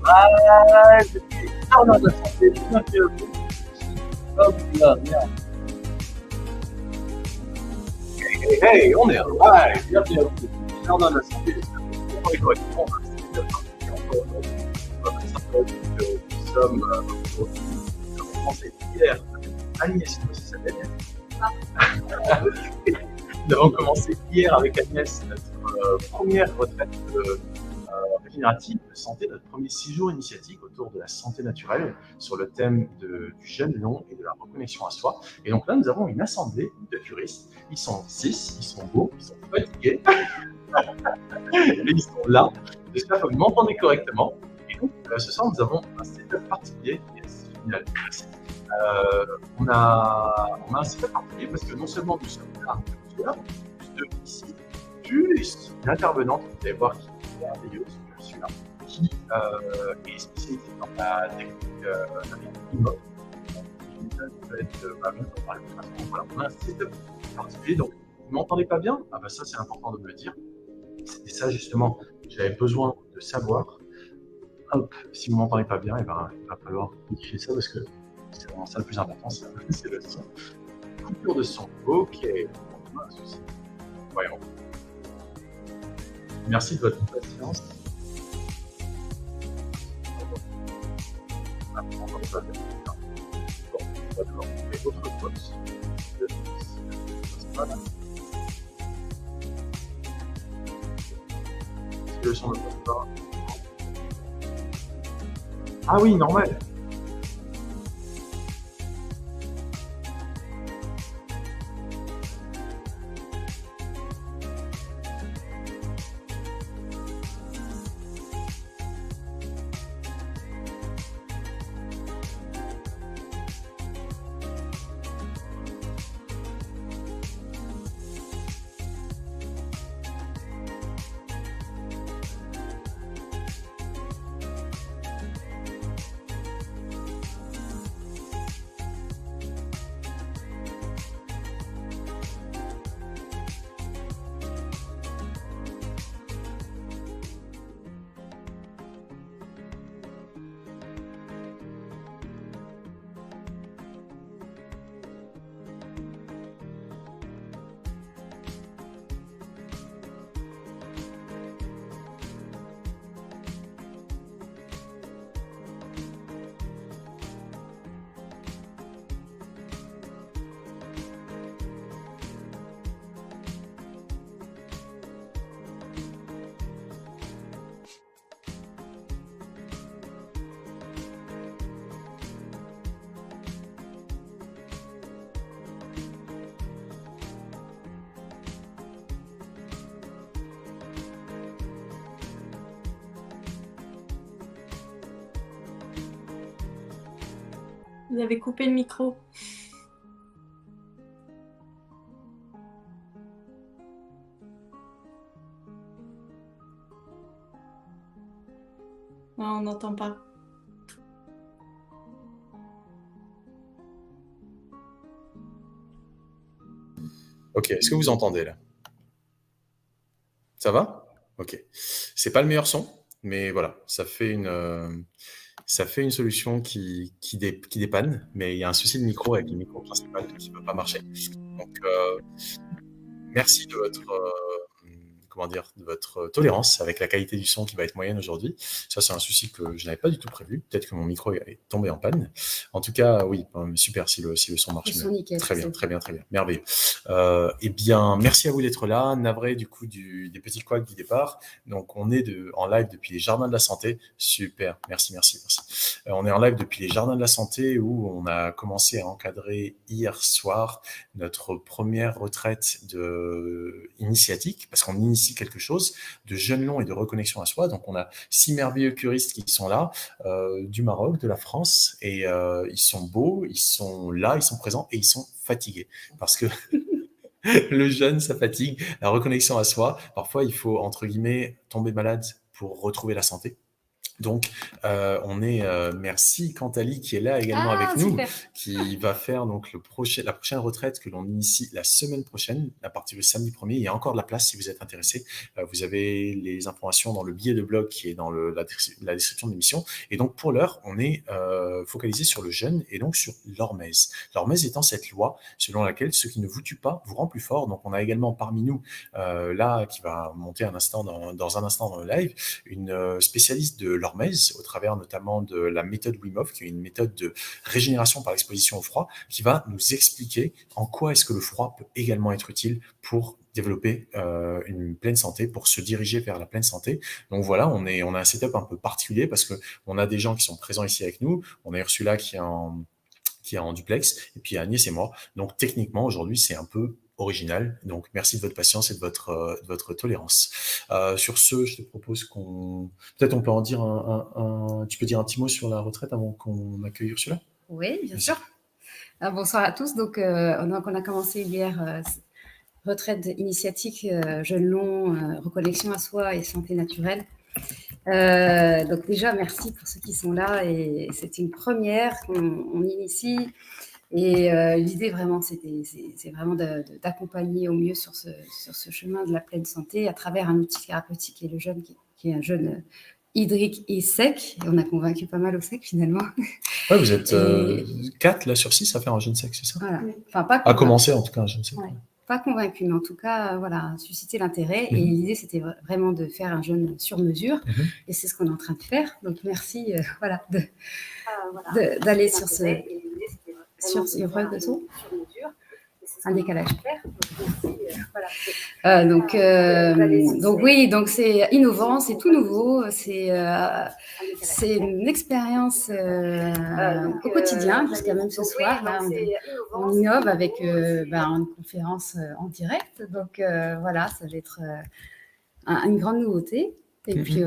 Ah, c'était Jardin de la Santé, bienvenue à vous. Hop là, merde. Hey, hey, on est live, bienvenue à vous. Jardin de la Santé, j'espère que vous comprenez correctement. Nous sommes aujourd'hui, nous avons commencé hier avec Agnès, comment ça s'appelle Nous avons commencé hier avec Agnès notre première retraite régénérative de santé, notre premier séjour initiatique autour de la santé naturelle sur le thème du jeûne long et de la reconnexion à soi. Et donc là, nous avons une assemblée de curistes. Ils sont 6, ils sont beaux, ils sont fatigués, et ils sont là. J'espère que vous m'entendez correctement. Et donc, ce soir, nous avons un setup particulier. Yes, génial, merci. On a un setup particulier parce que non seulement nous sommes là, plus de ici, plus une intervenante, vous allez voir qui est merveilleuse, je suis là, qui est spécialisée dans la technique IMOP. Voilà, on a un setup particulier, donc vous ne m'entendez pas bien? Ah bah ça c'est important de me le dire. C'était ça justement, j'avais besoin de savoir. Hop, si vous ne m'entendez pas bien, il va falloir modifier ça parce que c'est vraiment ça le plus important, c'est le son. Coupure de son, ok, pas de souci. Voyons. Merci de votre patience. Ah, vous m'entendez pas bien. Bon, d'accord, et autre chose. Voilà. Si le son ne passe pas. Ah oui, normal. Vous avez coupé le micro. Non, on n'entend pas. Ok, est-ce que vous entendez là? Ça va? Ok. C'est pas le meilleur son, mais voilà, ça fait une solution qui dépanne, mais il y a un souci de micro avec le micro principal qui ne peut pas marcher. Donc, merci de votre tolérance avec la qualité du son qui va être moyenne aujourd'hui. Ça, c'est un souci que je n'avais pas du tout prévu. Peut-être que mon micro est tombé en panne. En tout cas, oui, super si le son marche. Le son nickel. Très bien, merveilleux. Eh bien, merci à vous d'être là. Navré du coup des petits couacs du départ. Donc, on est en live depuis les Jardins de la Santé. Super, merci. On est en live depuis les Jardins de la Santé où on a commencé à encadrer hier soir notre première retraite initiatique, parce qu'on initie quelque chose de jeûne long et de reconnexion à soi. Donc, on a 6 merveilleux curistes qui sont là, du Maroc, de la France, et ils sont beaux, ils sont là, ils sont présents et ils sont fatigués. Parce que le jeûne, ça fatigue, la reconnexion à soi. Parfois, il faut, entre guillemets, tomber malade pour retrouver la santé. Donc, merci Cantali qui est là également Ah, avec nous, super. qui va faire donc la prochaine retraite que l'on initie la semaine prochaine, à partir du samedi 1er. Il y a encore de la place si vous êtes intéressé. Vous avez les informations dans le billet de blog qui est dans la description de l'émission. Et donc, pour l'heure, on est focalisé sur le jeûne et donc sur l'hormèse. L'hormèse étant cette loi selon laquelle ce qui ne vous tue pas vous rend plus fort. Donc, on a également parmi nous, là, qui va monter dans un instant dans le live, une spécialiste de l'hormèse, au travers notamment de la méthode Wim Hof, qui est une méthode de régénération par exposition au froid, qui va nous expliquer en quoi est-ce que le froid peut également être utile pour développer une pleine santé, pour se diriger vers la pleine santé. Donc voilà, on a un setup un peu particulier parce que on a des gens qui sont présents ici avec nous. On a Ursula qui est en duplex, et puis Agnès et moi. Donc techniquement, aujourd'hui, c'est un peu original. Donc merci de votre patience et de votre tolérance. Sur ce, je te propose peut-être on peut en dire tu peux dire un petit mot sur la retraite avant qu'on accueille Ursula? Oui, bien sûr. Bonsoir à tous. Donc, on a commencé hier retraite initiatique, jeûne long, reconnexion à soi et santé naturelle. Donc déjà, merci pour ceux qui sont là. Et c'est une première qu'on initie. Et l'idée vraiment, c'est vraiment d'accompagner au mieux sur ce chemin de la pleine santé à travers un outil thérapeutique qui est le jeûne, qui est un jeûne hydrique et sec. Et on a convaincu pas mal au sec finalement. Ouais, vous êtes 4 là sur 6 à faire un jeûne sec, c'est ça? Voilà. Enfin, pas à commencer en tout cas un jeûne sec. Ouais. Pas convaincu, mais en tout cas, voilà, susciter l'intérêt. Et l'idée, c'était vraiment de faire un jeûne sur mesure. Et c'est ce qu'on est en train de faire. Donc, merci voilà, d'aller sur le son. Un décalage. Donc oui, donc c'est innovant, c'est tout nouveau, c'est une expérience au quotidien, jusqu'à même ce soir. Là, on innove avec une conférence en direct. Donc voilà, ça va être une grande nouveauté. Et puis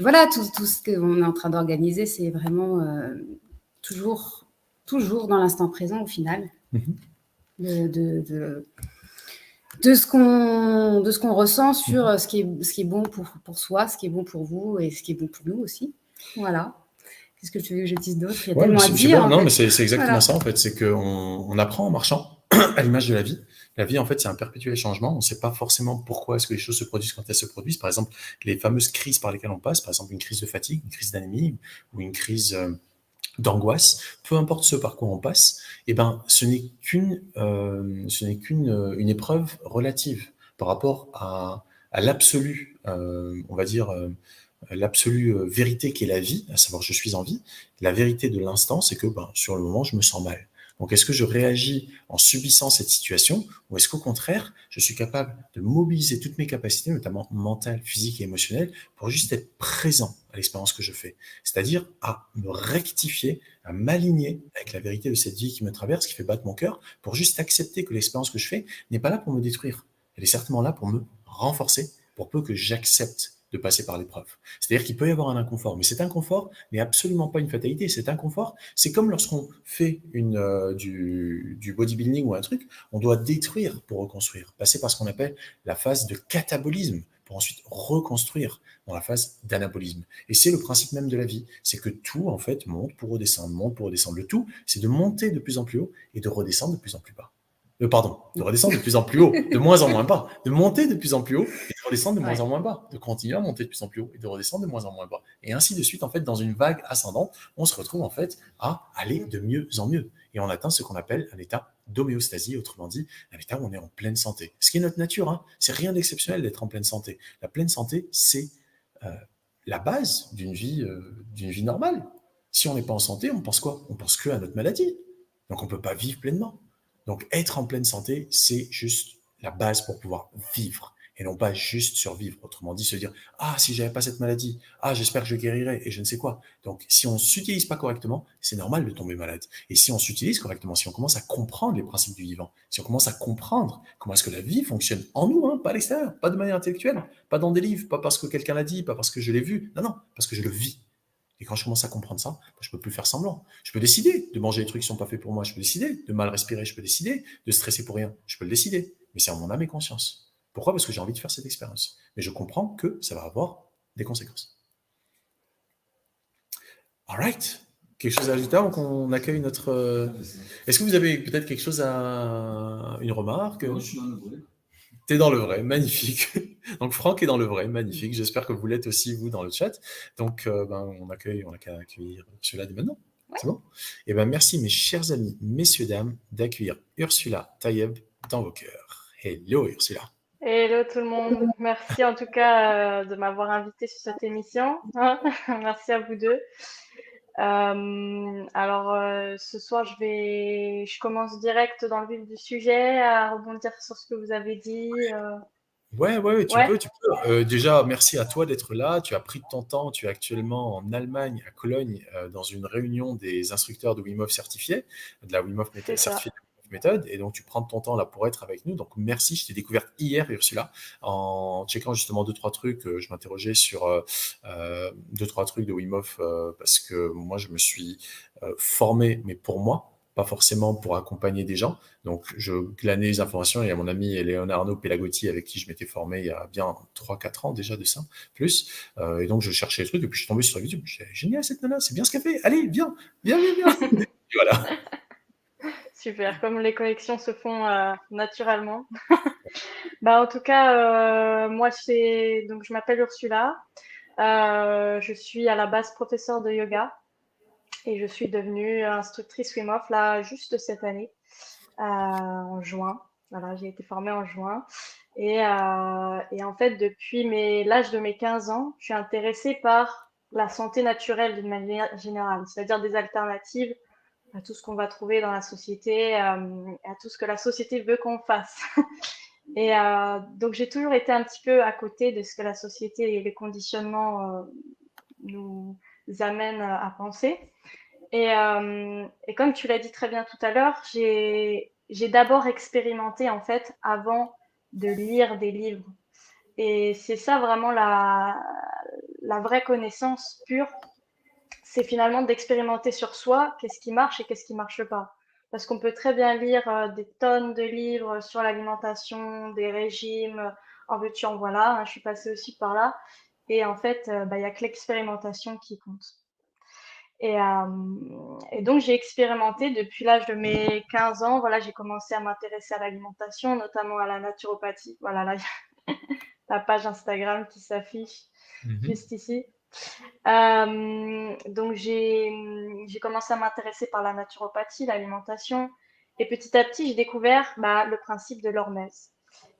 voilà, tout ce qu'on est en train d'organiser, c'est vraiment toujours dans l'instant présent au final. De ce qu'on ressent sur ce qui est bon pour soi, ce qui est bon pour vous et ce qui est bon pour nous aussi. Voilà. Qu'est-ce que tu veux que je dise d'autre? Il y a tellement à dire. Non, mais c'est exactement ça en fait. C'est qu'on apprend en marchant à l'image de la vie. La vie, en fait, c'est un perpétuel changement. On ne sait pas forcément pourquoi est-ce que les choses se produisent quand elles se produisent. Par exemple, les fameuses crises par lesquelles on passe, par exemple une crise de fatigue, une crise d'anémie ou une crise d'angoisse, peu importe ce par quoi on passe, ce n'est qu'une une épreuve relative par rapport à l'absolu, on va dire, l'absolue vérité qui est la vie, à savoir je suis en vie. La vérité de l'instant, c'est que sur le moment, je me sens mal. Donc, est-ce que je réagis en subissant cette situation ou est-ce qu'au contraire, je suis capable de mobiliser toutes mes capacités, notamment mentales, physiques et émotionnelles, pour juste être présent à l'expérience que je fais? C'est-à-dire à me rectifier, à m'aligner avec la vérité de cette vie qui me traverse, qui fait battre mon cœur, pour juste accepter que l'expérience que je fais n'est pas là pour me détruire. Elle est certainement là pour me renforcer, pour peu que j'accepte de passer par l'épreuve. C'est-à-dire qu'il peut y avoir un inconfort, mais cet inconfort n'est absolument pas une fatalité. Cet inconfort, c'est comme lorsqu'on fait du bodybuilding ou un truc, on doit détruire pour reconstruire, passer par ce qu'on appelle la phase de catabolisme, pour ensuite reconstruire dans la phase d'anabolisme. Et c'est le principe même de la vie, c'est que tout, en fait, monte pour redescendre, monte pour redescendre. Le tout, c'est de monter de plus en plus haut et de redescendre de plus en plus bas. De redescendre de plus en plus haut, de moins en moins bas, de monter de plus en plus haut et de redescendre de moins en moins bas, de continuer à monter de plus en plus haut et de redescendre de moins en moins bas. Et ainsi de suite, en fait, dans une vague ascendante, on se retrouve en fait à aller de mieux en mieux. Et on atteint ce qu'on appelle un état d'homéostasie, autrement dit, un état où on est en pleine santé. Ce qui est notre nature, hein. C'est rien d'exceptionnel d'être en pleine santé. La pleine santé, c'est la base d'une vie normale. Si on n'est pas en santé, on pense quoi? On pense que à notre maladie. Donc on ne peut pas vivre pleinement. Donc, être en pleine santé, c'est juste la base pour pouvoir vivre et non pas juste survivre. Autrement dit, se dire « Ah, si j'avais pas cette maladie, ah, j'espère que je guérirai et je ne sais quoi. » Donc, si on s'utilise pas correctement, c'est normal de tomber malade. Et si on s'utilise correctement, si on commence à comprendre les principes du vivant, si on commence à comprendre comment est-ce que la vie fonctionne en nous, hein, pas à l'extérieur, pas de manière intellectuelle, pas dans des livres, pas parce que quelqu'un l'a dit, pas parce que je l'ai vu, non, parce que je le vis. Et quand je commence à comprendre ça, je peux plus faire semblant. Je peux décider de manger des trucs qui sont pas faits pour moi. Je peux décider de mal respirer. Je peux décider de stresser pour rien. Je peux le décider. Mais c'est en mon âme et conscience. Pourquoi? Parce que j'ai envie de faire cette expérience. Mais je comprends que ça va avoir des conséquences. All right. Quelque chose à ajouter avant qu'on accueille notre. Est-ce que vous avez peut-être quelque chose à. Une remarque? Moi, je suis dans le vrai. T'es dans le vrai, magnifique. Donc Franck est dans le vrai, magnifique. J'espère que vous l'êtes aussi, vous, dans le chat. Donc, on n'a qu'à accueillir Ursula dès maintenant. Ouais. C'est bon? Eh ben, merci, mes chers amis, messieurs, dames, d'accueillir Ursula Tayeb dans vos cœurs. Hello, Ursula. Hello tout le monde, merci en tout cas de m'avoir invité sur cette émission. Merci à vous deux. Ce soir, je commence direct dans le vif du sujet à rebondir sur ce que vous avez dit. Ouais, tu Ouais. peux, tu peux. Déjà, merci à toi d'être là. Tu as pris de ton temps. Tu es actuellement en Allemagne, à Cologne, dans une réunion des instructeurs de Wim Hof certifiés, de la Wim Hof C'est ça. certifiée de Wim Hof méthode. Et donc, tu prends de ton temps là pour être avec nous. Donc, merci. Je t'ai découverte hier, Ursula, en checkant justement 2-3 trucs. Je m'interrogeais sur 2-3 trucs de Wim Hof parce que moi, je me suis formé, mais pour moi, pas forcément pour accompagner des gens. Donc, je glanais les informations. Il y a mon ami Leonardo Pelagotti avec qui je m'étais formé il y a bien 3-4 ans déjà de ça, plus. Et donc, je cherchais les trucs et puis je suis tombé sur YouTube. Je disais, génial cette nana, c'est bien ce qu'elle fait. Allez, viens. Et voilà. Super, comme les connexions se font naturellement. En tout cas, moi, je m'appelle Ursula. Je suis à la base professeure de yoga. Et je suis devenue instructrice Wim Hof là juste cette année, en juin. Voilà, j'ai été formée en juin. Et en fait, depuis l'âge de mes 15 ans, je suis intéressée par la santé naturelle d'une manière générale, c'est-à-dire des alternatives à tout ce qu'on va trouver dans la société, à tout ce que la société veut qu'on fasse. Et donc, j'ai toujours été un petit peu à côté de ce que la société et les conditionnements nous amènent à penser. Et comme tu l'as dit très bien tout à l'heure, j'ai d'abord expérimenté en fait avant de lire des livres. Et c'est ça vraiment la vraie connaissance pure, c'est finalement d'expérimenter sur soi qu'est-ce qui marche et qu'est-ce qui marche pas. Parce qu'on peut très bien lire des tonnes de livres sur l'alimentation, des régimes, en veux-tu, en voilà. Hein, je suis passée aussi par là. Et en fait, il y a que l'expérimentation qui compte. Et donc, j'ai expérimenté depuis l'âge de mes 15 ans. Voilà, j'ai commencé à m'intéresser à l'alimentation, notamment à la naturopathie. Voilà, là, il y a la page Instagram qui s'affiche juste ici. Donc, j'ai commencé à m'intéresser par la naturopathie, l'alimentation. Et petit à petit, j'ai découvert le principe de l'hormèse.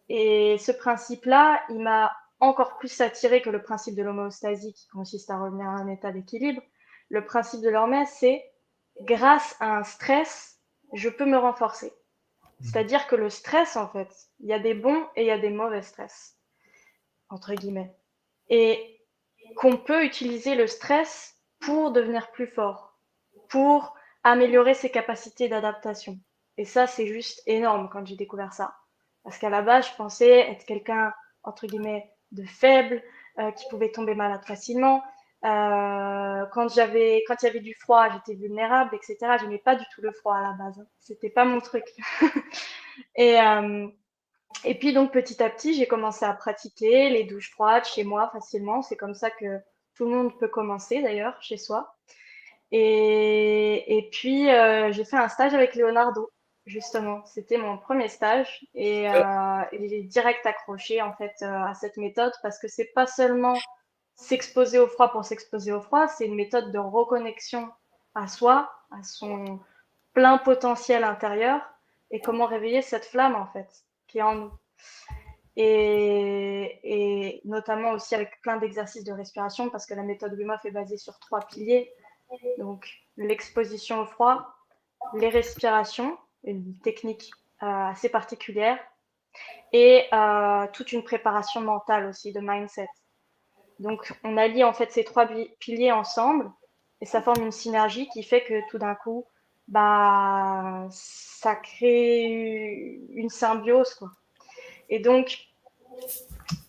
Et ce principe-là, il m'a encore plus attiré que le principe de l'homéostasie qui consiste à revenir à un état d'équilibre. Le principe de l'hormèse, c'est grâce à un stress, je peux me renforcer. C'est-à-dire que le stress, en fait, il y a des bons et il y a des mauvais stress, entre guillemets. Et qu'on peut utiliser le stress pour devenir plus fort, pour améliorer ses capacités d'adaptation. Et ça, c'est juste énorme quand j'ai découvert ça. Parce qu'à la base, je pensais être quelqu'un, entre guillemets, de faible, qui pouvait tomber malade facilement. Quand il y avait du froid, j'étais vulnérable, etc. Je n'aimais pas du tout le froid à la base. C'était pas mon truc. Et puis donc petit à petit, j'ai commencé à pratiquer les douches froides chez moi facilement. C'est comme ça que tout le monde peut commencer d'ailleurs chez soi. Et puis j'ai fait un stage avec Leonardo, justement. C'était mon premier stage et j'ai direct accroché en fait à cette méthode parce que c'est pas seulement s'exposer au froid pour s'exposer au froid, c'est une méthode de reconnexion à soi, à son plein potentiel intérieur et comment réveiller cette flamme en fait qui est en nous. Et notamment aussi avec plein d'exercices de respiration parce que la méthode Wim Hof est basée sur 3 piliers. Donc l'exposition au froid, les respirations, une technique assez particulière et toute une préparation mentale aussi de mindset. Donc, on allie en fait ces 3 piliers ensemble et ça forme une synergie qui fait que tout d'un coup, ça crée une symbiose, quoi. Et donc,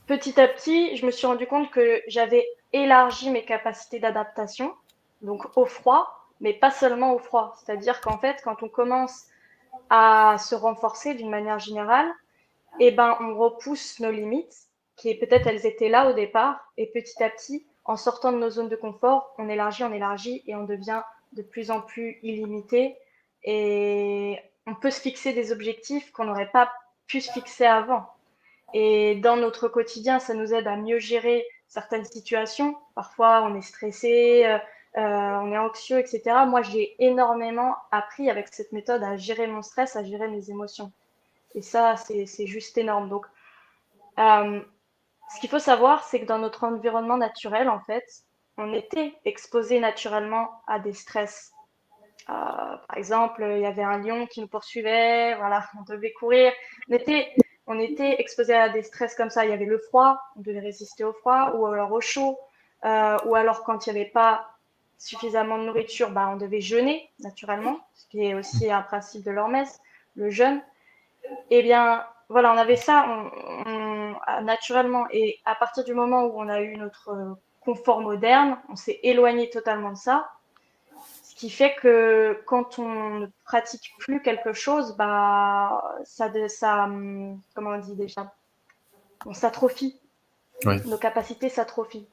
petit à petit, je me suis rendu compte que j'avais élargi mes capacités d'adaptation, donc au froid, mais pas seulement au froid. C'est-à-dire qu'en fait, quand on commence à se renforcer d'une manière générale, on repousse nos limites qui peut-être elles étaient là au départ et petit à petit en sortant de nos zones de confort, on élargit et on devient de plus en plus illimité. Et on peut se fixer des objectifs qu'on n'aurait pas pu se fixer avant. Et dans notre quotidien, ça nous aide à mieux gérer certaines situations. Parfois, on est stressé, on est anxieux, etc. Moi, j'ai énormément appris avec cette méthode à gérer mon stress, à gérer mes émotions. Et ça, c'est juste énorme. Donc, ce qu'il faut savoir, c'est que dans notre environnement naturel, en fait, on était exposé naturellement à des stress. Par exemple, il y avait un lion qui nous poursuivait, voilà, on devait courir. On était exposé à des stress comme ça. Il y avait le froid, on devait résister au froid, ou alors au chaud, ou alors quand il n'y avait pas suffisamment de nourriture, bah, on devait jeûner naturellement, ce qui est aussi un principe de l'hormèse, le jeûne. Eh bien, voilà, on avait ça naturellement. Et à partir du moment où on a eu notre confort moderne, on s'est éloigné totalement de ça. Ce qui fait que quand on ne pratique plus quelque chose, bah, comment on dit déjà, on s'atrophie. Ouais. Nos capacités s'atrophient.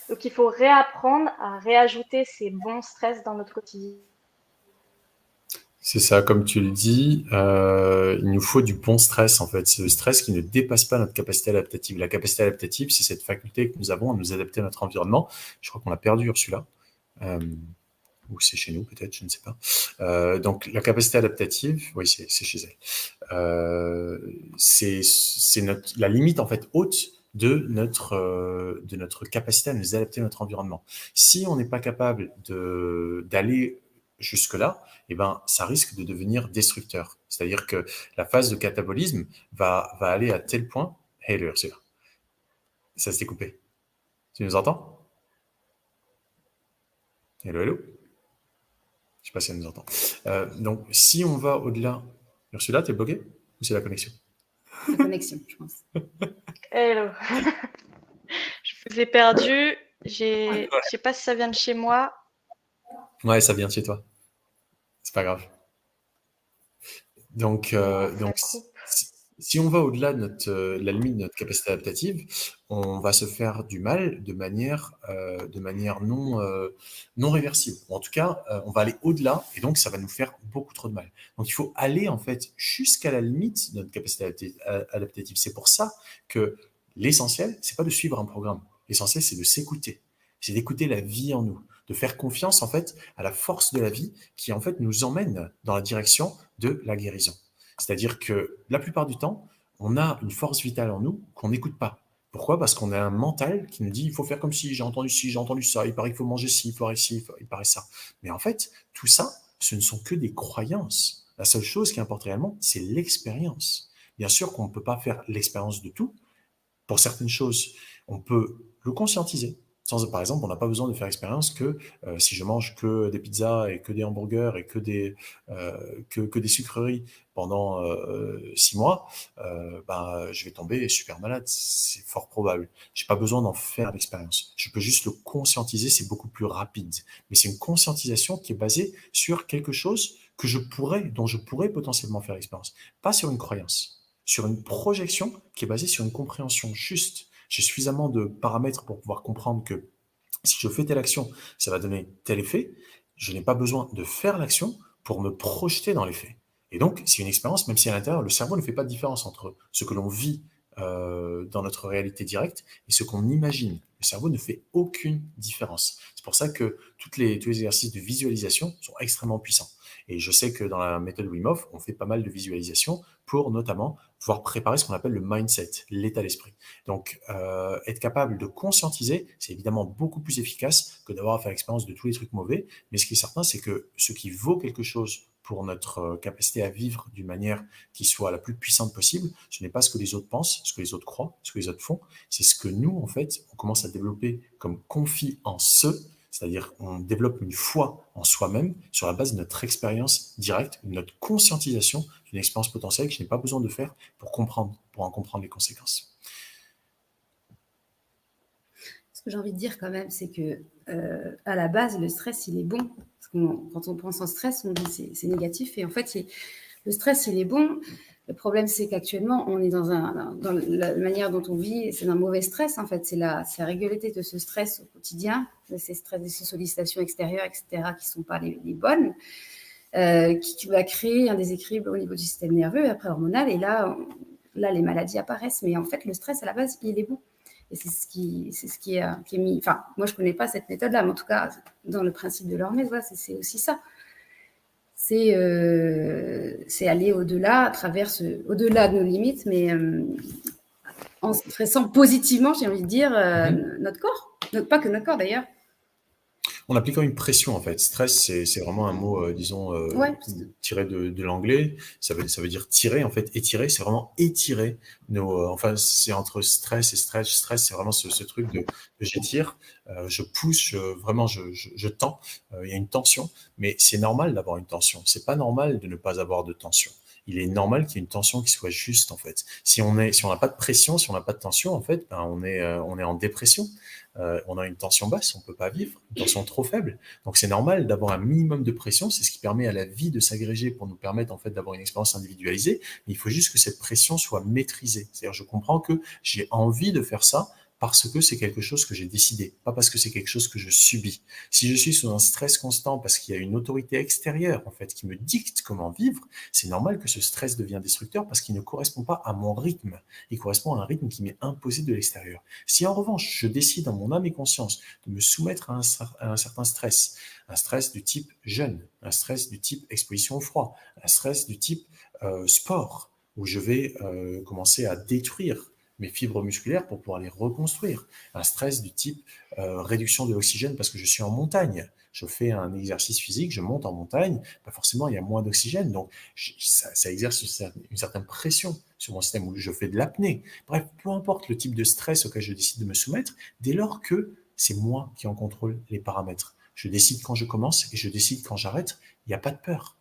Donc, il faut réapprendre à réajouter ces bons stress dans notre quotidien. C'est ça, comme tu le dis, il nous faut du bon stress en fait. C'est le stress qui ne dépasse pas notre capacité adaptative. La capacité adaptative, c'est cette faculté que nous avons à nous adapter à notre environnement. Je crois qu'on l'a perdu, Ursula. Ou c'est chez nous peut-être, je ne sais pas. Donc la capacité adaptative, oui, c'est chez elle. C'est la limite en fait haute de notre capacité à nous adapter à notre environnement. Si on n'est pas capable d'aller jusque-là, eh ben, ça risque de devenir destructeur. C'est-à-dire que la phase de catabolisme va aller à tel point. Hey, le Ursula, ça s'est coupé. Tu nous entends? Hello, hello. Je sais pas si elle nous entend. Donc, si on va au-delà... Ursula, t'es bloqué? Ou c'est la connexion? La connexion, je pense. Hello. Je vous ai perdu. Je sais pas si ça vient de chez moi. Ouais, ça vient de chez toi. C'est pas grave. Donc, si on va au-delà de la limite de notre capacité adaptative, on va se faire du mal de manière non réversible. Ou en tout cas, on va aller au-delà et donc ça va nous faire beaucoup trop de mal. Donc, il faut aller en fait jusqu'à la limite de notre capacité adaptative. C'est pour ça que l'essentiel, c'est pas de suivre un programme. L'essentiel, c'est de s'écouter. C'est d'écouter la vie en nous, de faire confiance en fait à la force de la vie qui en fait nous emmène dans la direction de la guérison. C'est-à-dire que la plupart du temps, on a une force vitale en nous qu'on n'écoute pas. Pourquoi? Parce qu'on a un mental qui nous dit il faut faire comme si, j'ai entendu ça, il paraît qu'il faut manger ci, il faut faire ci, il paraît ça. Mais en fait, tout ça, ce ne sont que des croyances. La seule chose qui importe réellement, c'est l'expérience. Bien sûr qu'on ne peut pas faire l'expérience de tout. Pour certaines choses, on peut le conscientiser. Par exemple, on n'a pas besoin de faire expérience que si je mange que des pizzas et que des hamburgers et que des sucreries pendant 6 mois, je vais tomber super malade. C'est fort probable. J'ai pas besoin d'en faire l'expérience. Je peux juste le conscientiser, c'est beaucoup plus rapide. Mais c'est une conscientisation qui est basée sur quelque chose dont je pourrais potentiellement faire l'expérience, pas sur une croyance, sur une projection qui est basée sur une compréhension juste. J'ai suffisamment de paramètres pour pouvoir comprendre que si je fais telle action, ça va donner tel effet. Je n'ai pas besoin de faire l'action pour me projeter dans l'effet. Et donc, c'est une expérience, même si à l'intérieur, le cerveau ne fait pas de différence entre ce que l'on vit dans notre réalité directe et ce qu'on imagine. Le cerveau ne fait aucune différence. C'est pour ça que tous les exercices de visualisation sont extrêmement puissants. Et je sais que dans la méthode Wim Hof, on fait pas mal de visualisation pour notamment pouvoir préparer ce qu'on appelle le mindset, l'état d'esprit. Donc, être capable de conscientiser, c'est évidemment beaucoup plus efficace que d'avoir à faire l'expérience de tous les trucs mauvais. Mais ce qui est certain, c'est que ce qui vaut quelque chose pour notre capacité à vivre d'une manière qui soit la plus puissante possible, ce n'est pas ce que les autres pensent, ce que les autres croient, ce que les autres font, c'est ce que nous, en fait, on commence à développer comme confiance, c'est-à-dire on développe une foi en soi-même sur la base de notre expérience directe, de notre conscientisation d'une expérience potentielle que je n'ai pas besoin de faire pour en comprendre les conséquences. Ce que j'ai envie de dire quand même, c'est que à la base, le stress, il est bon. Parce que quand on pense en stress, on dit c'est négatif. Et en fait, le stress, il est bon Le problème, c'est qu'actuellement, on est dans la manière dont on vit, c'est un mauvais stress, en fait. C'est la régularité de ce stress au quotidien, de ces stress, de ces sollicitations extérieures, etc., qui ne sont pas les bonnes, qui va créer un déséquilibre au niveau du système nerveux et après hormonal. Et là, les maladies apparaissent. Mais en fait, le stress, à la base, il est bon. Et c'est ce qui est mis. Enfin, moi, je ne connais pas cette méthode-là, mais en tout cas, dans le principe de l'hormèse, voilà, c'est aussi ça. C'est aller au-delà, au-delà de nos limites, mais en stressant positivement, j'ai envie de dire, notre corps. Pas que notre corps, d'ailleurs. En appliquant une pression, en fait. Stress, c'est vraiment un mot, disons, Ouais. tiré de l'anglais. Ça veut dire tirer, en fait. Étirer, c'est vraiment étirer enfin, c'est entre stress et stretch. Stress, c'est vraiment ce truc de j'étire, je pousse, vraiment, je tends. Il y a une tension, mais c'est normal d'avoir une tension. C'est pas normal de ne pas avoir de tension. Il est normal qu'il y ait une tension qui soit juste, en fait. Si on n'a pas de pression, si on n'a pas de tension, en fait, ben, on est en dépression. On a une tension basse, on peut pas vivre, une tension trop faible. Donc c'est normal d'avoir un minimum de pression, c'est ce qui permet à la vie de s'agréger pour nous permettre en fait d'avoir une expérience individualisée, mais il faut juste que cette pression soit maîtrisée. C'est-à-dire je comprends que j'ai envie de faire ça parce que c'est quelque chose que j'ai décidé, pas parce que c'est quelque chose que je subis. Si je suis sous un stress constant parce qu'il y a une autorité extérieure en fait qui me dicte comment vivre, c'est normal que ce stress devienne destructeur parce qu'il ne correspond pas à mon rythme. Il correspond à un rythme qui m'est imposé de l'extérieur. Si en revanche, je décide en mon âme et conscience de me soumettre à un certain stress, un stress du type jeûne, un stress du type exposition au froid, un stress du type sport, où je vais commencer à détruire mes fibres musculaires pour pouvoir les reconstruire, un stress du type réduction de l'oxygène parce que je suis en montagne, je fais un exercice physique, je monte en montagne, bah forcément il y a moins d'oxygène, donc ça exerce une certaine pression sur mon système, où je fais de l'apnée. Bref, peu importe le type de stress auquel je décide de me soumettre, dès lors que c'est moi qui en contrôle les paramètres. Je décide quand je commence et je décide quand j'arrête, il n'y a pas de peur.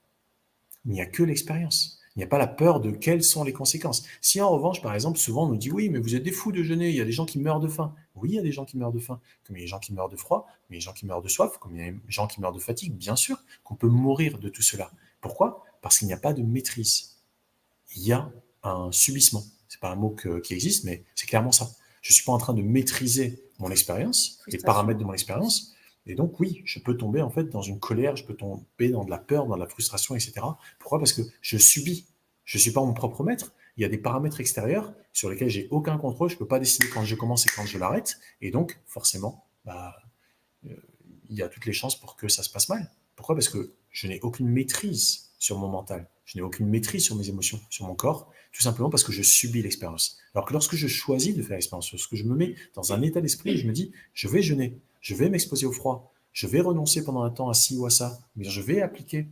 Il n'y a que l'expérience. Il n'y a pas la peur de quelles sont les conséquences. Si en revanche, par exemple, souvent on nous dit oui, mais vous êtes des fous de jeûner, il y a des gens qui meurent de faim. Oui, il y a des gens qui meurent de faim, comme il y a des gens qui meurent de froid, comme il y a des gens qui meurent de soif, comme il y a des gens qui meurent de fatigue. Bien sûr qu'on peut mourir de tout cela. Pourquoi? Parce qu'il n'y a pas de maîtrise. Il y a un subissement. C'est pas un mot qui existe, mais c'est clairement ça. Je suis pas en train de maîtriser mon expérience, les paramètres de mon expérience. Et donc, oui, je peux tomber en fait dans une colère, je peux tomber dans de la peur, dans de la frustration, etc. Pourquoi? Parce que je subis. Je ne suis pas mon propre maître. Il y a des paramètres extérieurs sur lesquels j'ai aucun contrôle. Je ne peux pas décider quand je commence et quand je l'arrête. Et donc, forcément, il y a toutes les chances pour que ça se passe mal. Pourquoi? Parce que je n'ai aucune maîtrise sur mon mental. Je n'ai aucune maîtrise sur mes émotions, sur mon corps, tout simplement parce que je subis l'expérience. Alors que lorsque je choisis de faire l'expérience, lorsque je me mets dans un état d'esprit, je me dis, je vais jeûner, je vais m'exposer au froid, je vais renoncer pendant un temps à ci ou à ça, mais je vais appliquer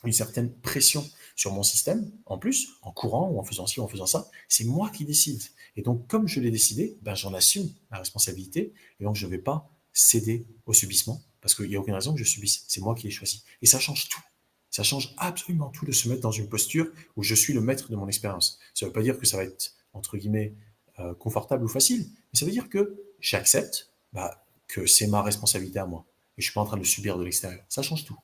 une certaine pression sur mon système, en plus, en courant ou en faisant ci ou en faisant ça, c'est moi qui décide. Et donc, comme je l'ai décidé, j'en assume la responsabilité, et donc je ne vais pas céder au subissement, parce qu'il n'y a aucune raison que je subisse, c'est moi qui l'ai choisi. Et ça change tout. Ça change absolument tout de se mettre dans une posture où je suis le maître de mon expérience. Ça ne veut pas dire que ça va être, entre guillemets, confortable ou facile, mais ça veut dire que j'accepte que c'est ma responsabilité à moi. Et je ne suis pas en train de subir de l'extérieur. Ça change tout.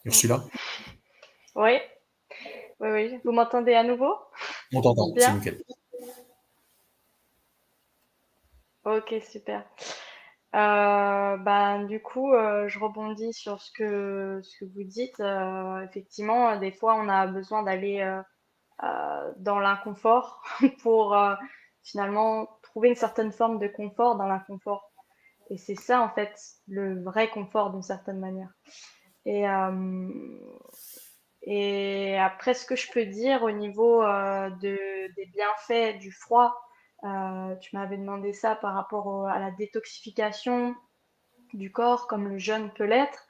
Ursula? Oui, oui. Vous m'entendez à nouveau? On t'entend, c'est nickel. Ok, super. Du coup, je rebondis sur ce que vous dites. Effectivement, des fois, on a besoin d'aller dans l'inconfort pour finalement trouver une certaine forme de confort dans l'inconfort. Et c'est ça, en fait, le vrai confort d'une certaine manière. Et après, ce que je peux dire au niveau des bienfaits du froid, tu m'avais demandé ça par rapport à la détoxification du corps, comme le jeûne peut l'être.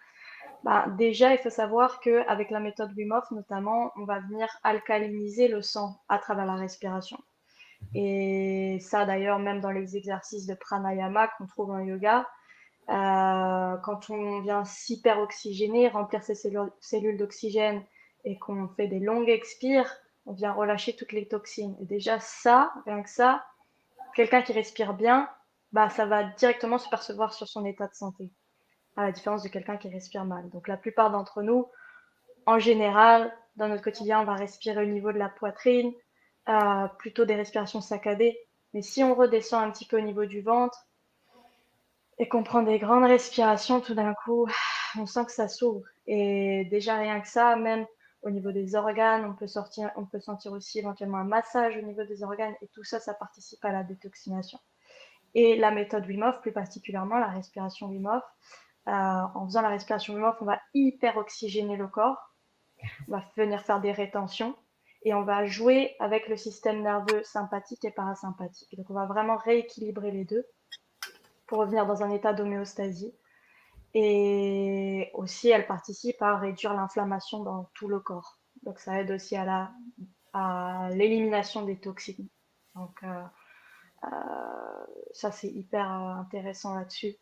Déjà, il faut savoir qu'avec la méthode Wim Hof, notamment, on va venir alcaliniser le sang à travers la respiration. Et ça, d'ailleurs, même dans les exercices de pranayama qu'on trouve en yoga, quand on vient s'hyperoxygéner, remplir ses cellules d'oxygène et qu'on fait des longues expires, on vient relâcher toutes les toxines. Et déjà, ça, rien que ça, quelqu'un qui respire bien, ça va directement se percevoir sur son état de santé, à la différence de quelqu'un qui respire mal. Donc la plupart d'entre nous, en général, dans notre quotidien, on va respirer au niveau de la poitrine, plutôt des respirations saccadées. Mais si on redescend un petit peu au niveau du ventre et qu'on prend des grandes respirations, tout d'un coup, on sent que ça s'ouvre. Et déjà, rien que ça, même au niveau des organes, on peut sentir aussi éventuellement un massage au niveau des organes. Et tout ça, ça participe à la détoxination. Et la méthode Wim Hof, plus particulièrement la respiration Wim Hof, en faisant la respiration Wim Hof, on va hyper oxygéner le corps, on va venir faire des rétentions et on va jouer avec le système nerveux sympathique et parasympathique. Donc on va vraiment rééquilibrer les deux pour revenir dans un état d'homéostasie. Et aussi, elle participe à réduire l'inflammation dans tout le corps. Donc ça aide aussi à l'élimination des toxines. Donc ça, c'est hyper intéressant là-dessus.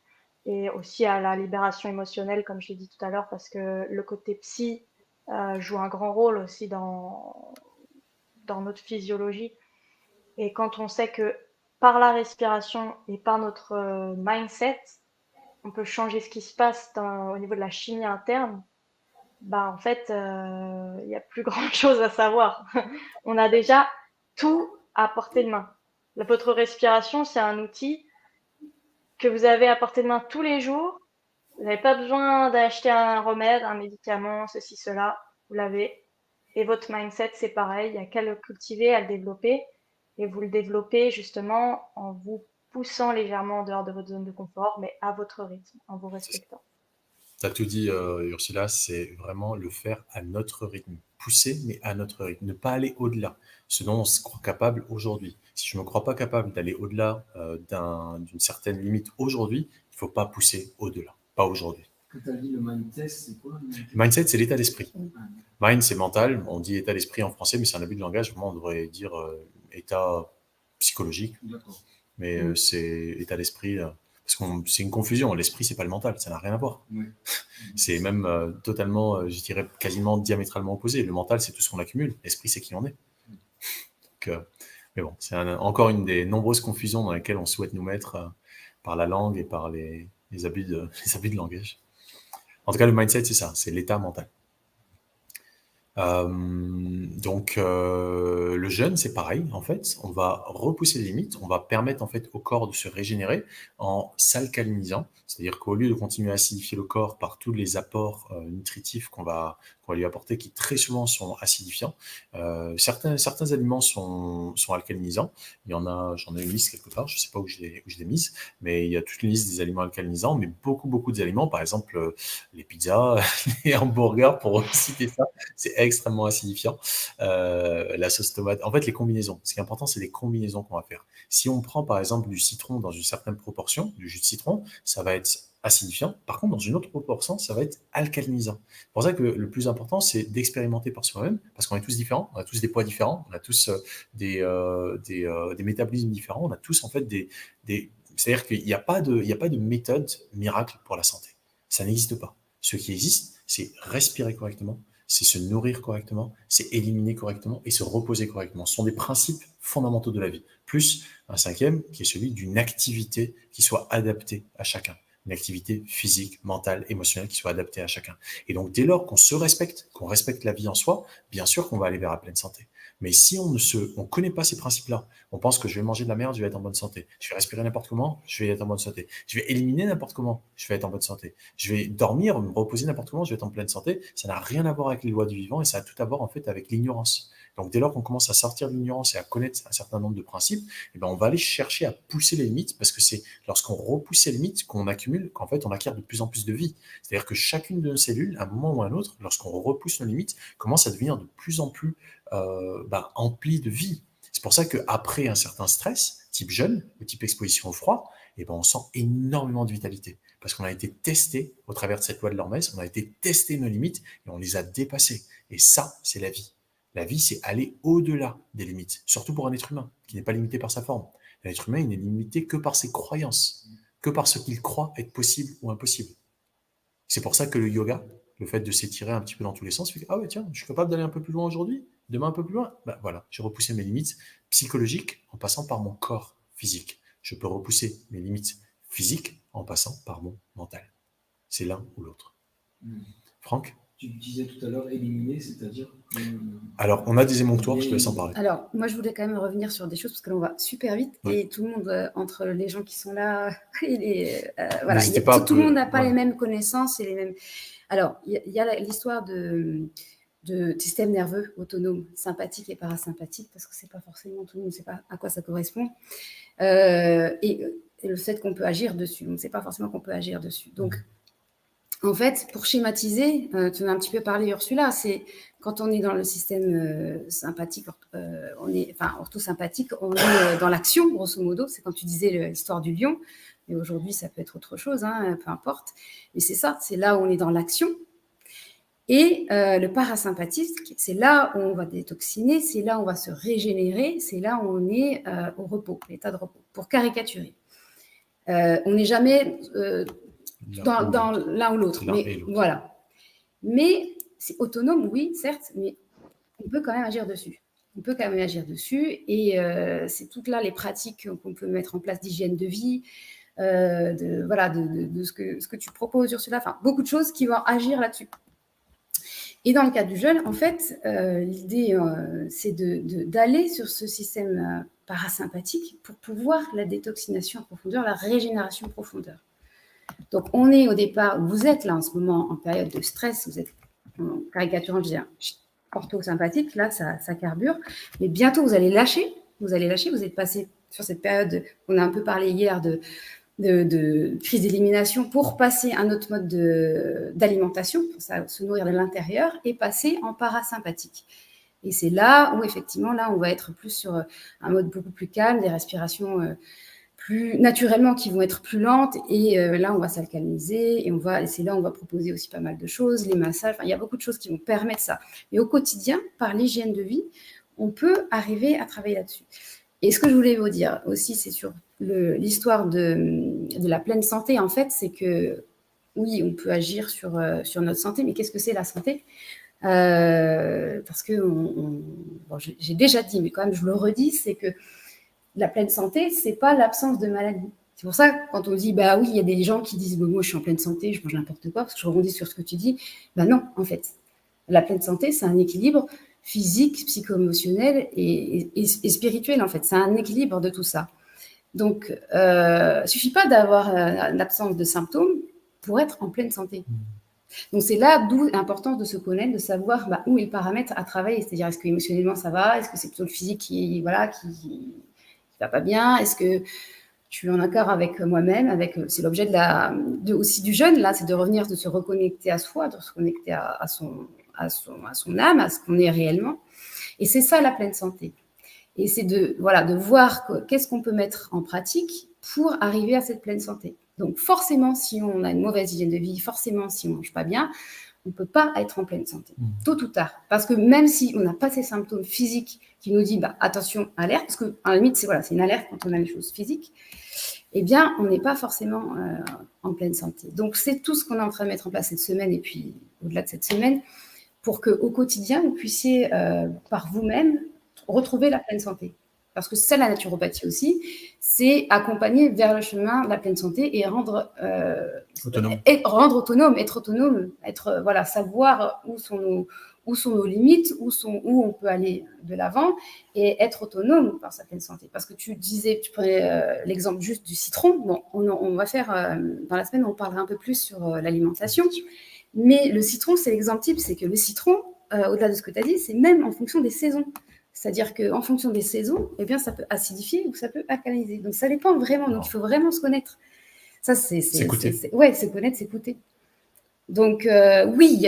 Et aussi à la libération émotionnelle, comme je l'ai dit tout à l'heure, parce que le côté psy joue un grand rôle aussi dans notre physiologie. Et quand on sait que par la respiration et par notre mindset, on peut changer ce qui se passe au niveau de la chimie interne, bah en fait, il n'y a plus grand-chose à savoir. On a déjà tout à portée de main. Votre respiration, c'est un outil que vous avez à portée de main tous les jours. Vous n'avez pas besoin d'acheter un remède, un médicament, ceci, cela. Vous l'avez. Et votre mindset, c'est pareil. Il n'y a qu'à le cultiver, à le développer. Et vous le développez justement en vous poussant légèrement en dehors de votre zone de confort, mais à votre rythme, en vous respectant. Tu as tout dit, Ursula, c'est vraiment le faire à notre rythme. Pousser, mais à notre rythme. Ne pas aller au-delà. Ce dont on se croit capable aujourd'hui. Si je ne me crois pas capable d'aller au-delà d'une certaine limite aujourd'hui, il ne faut pas pousser au-delà. Pas aujourd'hui. Quand tu as dit le mindset, c'est quoi? Le mindset, c'est l'état d'esprit. Mind, c'est mental. On dit état d'esprit en français, mais c'est un abus de langage. Vraiment, on devrait dire état psychologique. D'accord. Mais c'est état d'esprit. Parce que c'est une confusion. L'esprit, c'est pas le mental. Ça n'a rien à voir. Oui. C'est même totalement, je dirais, quasiment diamétralement opposé. Le mental, c'est tout ce qu'on accumule. L'esprit, c'est qui on est. Donc, mais bon, c'est encore une des nombreuses confusions dans lesquelles on souhaite nous mettre par la langue et par les abus de langage. En tout cas, le mindset, c'est ça. C'est l'état mental. Donc, le jeûne, c'est pareil, en fait. On va repousser les limites, on va permettre, en fait, au corps de se régénérer en s'alcalinisant. C'est-à-dire qu'au lieu de continuer à acidifier le corps par tous les apports nutritifs qu'on va lui apporter, qui très souvent sont acidifiants, certains aliments sont alcalinisants. Il y en a, j'en ai une liste quelque part, je ne sais pas où je l'ai mise, mais il y a toute une liste des aliments alcalinisants, mais beaucoup d'aliments, par exemple, les pizzas, les hamburgers, pour citer ça, c'est extrêmement acidifiant. La sauce tomate, en fait, les combinaisons. Ce qui est important, c'est les combinaisons qu'on va faire. Si on prend, par exemple, du citron dans une certaine proportion, du jus de citron, ça va être acidifiant. Par contre, dans une autre proportion, ça va être alcalinisant. C'est pour ça que le plus important, c'est d'expérimenter par soi-même, parce qu'on est tous différents, on a tous des poids différents, on a tous des métabolismes différents, on a tous, en fait, c'est-à-dire qu'il n'y a pas de méthode miracle pour la santé. Ça n'existe pas. Ce qui existe, c'est respirer correctement, c'est se nourrir correctement, c'est éliminer correctement et se reposer correctement. Ce sont des principes fondamentaux de la vie. Plus un cinquième qui est celui d'une activité qui soit adaptée à chacun. Une activité physique, mentale, émotionnelle qui soit adaptée à chacun. Et donc, dès lors qu'on se respecte, qu'on respecte la vie en soi, bien sûr qu'on va aller vers la pleine santé. Mais si on connaît pas ces principes-là, on pense que je vais manger de la merde, je vais être en bonne santé. Je vais respirer n'importe comment, je vais être en bonne santé. Je vais éliminer n'importe comment, je vais être en bonne santé. Je vais dormir, me reposer n'importe comment, je vais être en pleine santé. Ça n'a rien à voir avec les lois du vivant et ça a tout à voir en fait avec l'ignorance. Donc dès lors qu'on commence à sortir de l'ignorance et à connaître un certain nombre de principes, eh ben on va aller chercher à pousser les limites parce que c'est lorsqu'on repousse les limites qu'on accumule, qu'en fait on acquiert de plus en plus de vie. C'est-à-dire que chacune de nos cellules, à un moment ou à un autre, lorsqu'on repousse nos limites, commence à devenir de plus en plus emplie de vie. C'est pour ça qu'après un certain stress, type jeûne ou type exposition au froid, eh ben on sent énormément de vitalité. Parce qu'on a été testé au travers de cette loi de l'Hormèse, on a été testé nos limites et on les a dépassées. Et ça, c'est la vie. La vie, c'est aller au-delà des limites, surtout pour un être humain qui n'est pas limité par sa forme. L'être humain, il n'est limité que par ses croyances, que par ce qu'il croit être possible ou impossible. C'est pour ça que le yoga, le fait de s'étirer un petit peu dans tous les sens, fait que, ah ouais, tiens, je suis capable d'aller un peu plus loin aujourd'hui, demain un peu plus loin. Ben voilà, j'ai repoussé mes limites psychologiques en passant par mon corps physique. Je peux repousser mes limites physiques en passant par mon mental. C'est l'un ou l'autre. Franck ? Tu disais tout à l'heure éliminer, c'est-à-dire Alors, on a des émonctoires, je te laisse en parler. Alors, moi, je voulais quand même revenir sur des choses parce que là, on va super vite Ouais. et tout le monde, entre les gens qui sont là et les, voilà, N'hésitez pas à tout le monde n'a pas voilà. les mêmes connaissances et les mêmes. Alors, il y a l'histoire de système nerveux autonome, sympathique et parasympathique, parce que c'est pas forcément tout le monde ne sait pas à quoi ça correspond, et le fait qu'on peut agir dessus. On ne sait pas forcément qu'on peut agir dessus. Donc, en fait, pour schématiser, tu en as un petit peu parlé, Ursula, c'est quand on est dans le système sympathique, orthosympathique, on est dans l'action, grosso modo. C'est quand tu disais l'histoire du lion, mais aujourd'hui, ça peut être autre chose, hein, peu importe. Mais c'est ça, c'est là où on est dans l'action. Et le parasympathique, c'est là où on va détoxiner, c'est là où on va se régénérer, c'est là où on est au repos, l'état de repos, pour caricaturer. On n'est jamais dans l'un ou l'autre. Mais voilà. Mais c'est autonome, oui, certes, mais on peut quand même agir dessus. On peut quand même agir dessus. Et c'est toutes là les pratiques qu'on peut mettre en place d'hygiène de vie, de ce que tu proposes, Ursula. Enfin, beaucoup de choses qui vont agir là-dessus. Et dans le cas du jeûne, en fait, l'idée, c'est d'aller sur ce système parasympathique pour pouvoir la détoxination en profondeur, la régénération en profondeur. Donc, on est au départ, vous êtes là en ce moment en période de stress, vous êtes en caricaturant, je veux dire, orthosympathique, là, ça carbure, mais bientôt, vous allez lâcher, vous êtes passé sur cette période, on a un peu parlé hier de crise d'élimination pour passer à un autre mode d'alimentation, pour ça, se nourrir de l'intérieur, et passer en parasympathique. Et c'est là où, effectivement, là, on va être plus sur un mode beaucoup plus calme, des respirations plus naturellement qui vont être plus lentes, et là, on va s'alcaliniser, et c'est là où on va proposer aussi pas mal de choses, les massages, enfin, il y a beaucoup de choses qui vont permettre ça. Mais au quotidien, par l'hygiène de vie, on peut arriver à travailler là-dessus. Et ce que je voulais vous dire aussi, c'est sur l'histoire de la pleine santé, en fait, c'est que oui, on peut agir sur notre santé, mais qu'est-ce que c'est la santé ? Parce que j'ai déjà dit, mais quand même je le redis, c'est que la pleine santé, c'est pas l'absence de maladie. C'est pour ça que quand on dit, bah oui, il y a des gens qui disent, moi je suis en pleine santé, je mange n'importe quoi, parce que je rebondis sur ce que tu dis. Bah non, en fait, la pleine santé, c'est un équilibre physique, psycho-émotionnel et spirituel, en fait. C'est un équilibre de tout ça. Donc, il ne suffit pas d'avoir l'absence de symptômes pour être en pleine santé. Donc, c'est là d'où l'importance de se connaître, de savoir où est le paramètre à travailler. C'est-à-dire, est-ce que émotionnellement ça va ? Est-ce que c'est plutôt le physique qui va pas bien ? Est-ce que je suis en accord avec moi-même ? C'est l'objet aussi du jeûne, là, c'est de revenir, de se reconnecter à soi, de se reconnecter à son âme, à ce qu'on est réellement. Et c'est ça la pleine santé. Et c'est de voir qu'est-ce qu'on peut mettre en pratique pour arriver à cette pleine santé. Donc forcément, si on a une mauvaise hygiène de vie, forcément, si on ne mange pas bien, on ne peut pas être en pleine santé, tôt ou tard. Parce que même si on n'a pas ces symptômes physiques qui nous disent attention, alerte, parce qu'à la limite, c'est une alerte quand on a les choses physiques, eh bien, on n'est pas forcément en pleine santé. Donc, c'est tout ce qu'on est en train de mettre en place cette semaine et puis au-delà de cette semaine pour qu'au quotidien, vous puissiez, par vous-même, retrouver la pleine santé. Parce que c'est ça la naturopathie aussi, c'est accompagner vers le chemin de la pleine santé et rendre autonome, être autonome, savoir où sont nos limites, où on peut aller de l'avant et être autonome par sa pleine santé. Parce que tu prenais l'exemple juste du citron. Bon, on va faire, dans la semaine, on parlera un peu plus sur l'alimentation. Mais le citron, c'est l'exemple type, c'est que le citron, au-delà de ce que tu as dit, c'est même en fonction des saisons. C'est-à-dire qu'en fonction des saisons, eh bien, ça peut acidifier ou ça peut alcaliniser. Donc, ça dépend vraiment. Donc, il faut vraiment se connaître. Ça, c'est se connaître, s'écouter. Donc, oui, il y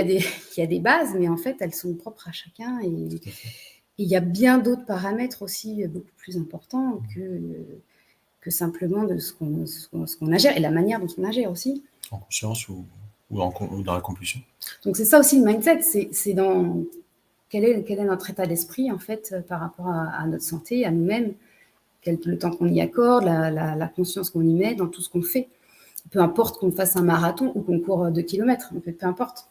a des bases, mais en fait, elles sont propres à chacun. Et il y a bien d'autres paramètres aussi beaucoup plus importants que simplement de ce qu'on agère et la manière dont on agère aussi. En conscience ou dans la compulsion. Donc, c'est ça aussi le mindset. C'est dans quel est notre état d'esprit, en fait, par rapport à notre santé, à nous-mêmes, le temps qu'on y accorde, la conscience qu'on y met dans tout ce qu'on fait. Peu importe qu'on fasse un marathon ou qu'on court 2 kilomètres, peu importe.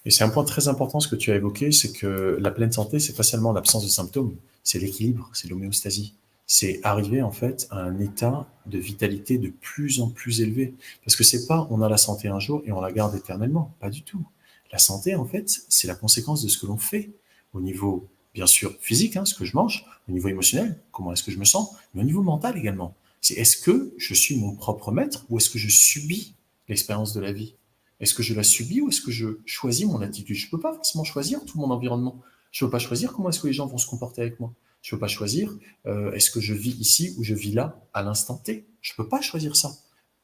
Et c'est un point très important ce que tu as évoqué, c'est que la pleine santé, c'est pas seulement l'absence de symptômes, c'est l'équilibre, c'est l'homéostasie. C'est arriver en fait à un état de vitalité de plus en plus élevé. Parce que c'est pas on a la santé un jour et on la garde éternellement, pas du tout. La santé, en fait, c'est la conséquence de ce que l'on fait au niveau, bien sûr, physique, ce que je mange, au niveau émotionnel, comment est-ce que je me sens, mais au niveau mental également. C'est est-ce que je suis mon propre maître ou est-ce que je subis l'expérience de la vie? Est-ce que je la subis ou est-ce que je choisis mon attitude? Je ne peux pas forcément choisir tout mon environnement. Je ne peux pas choisir comment est-ce que les gens vont se comporter avec moi. Je ne peux pas choisir est-ce que je vis ici ou je vis là à l'instant T. Je ne peux pas choisir ça.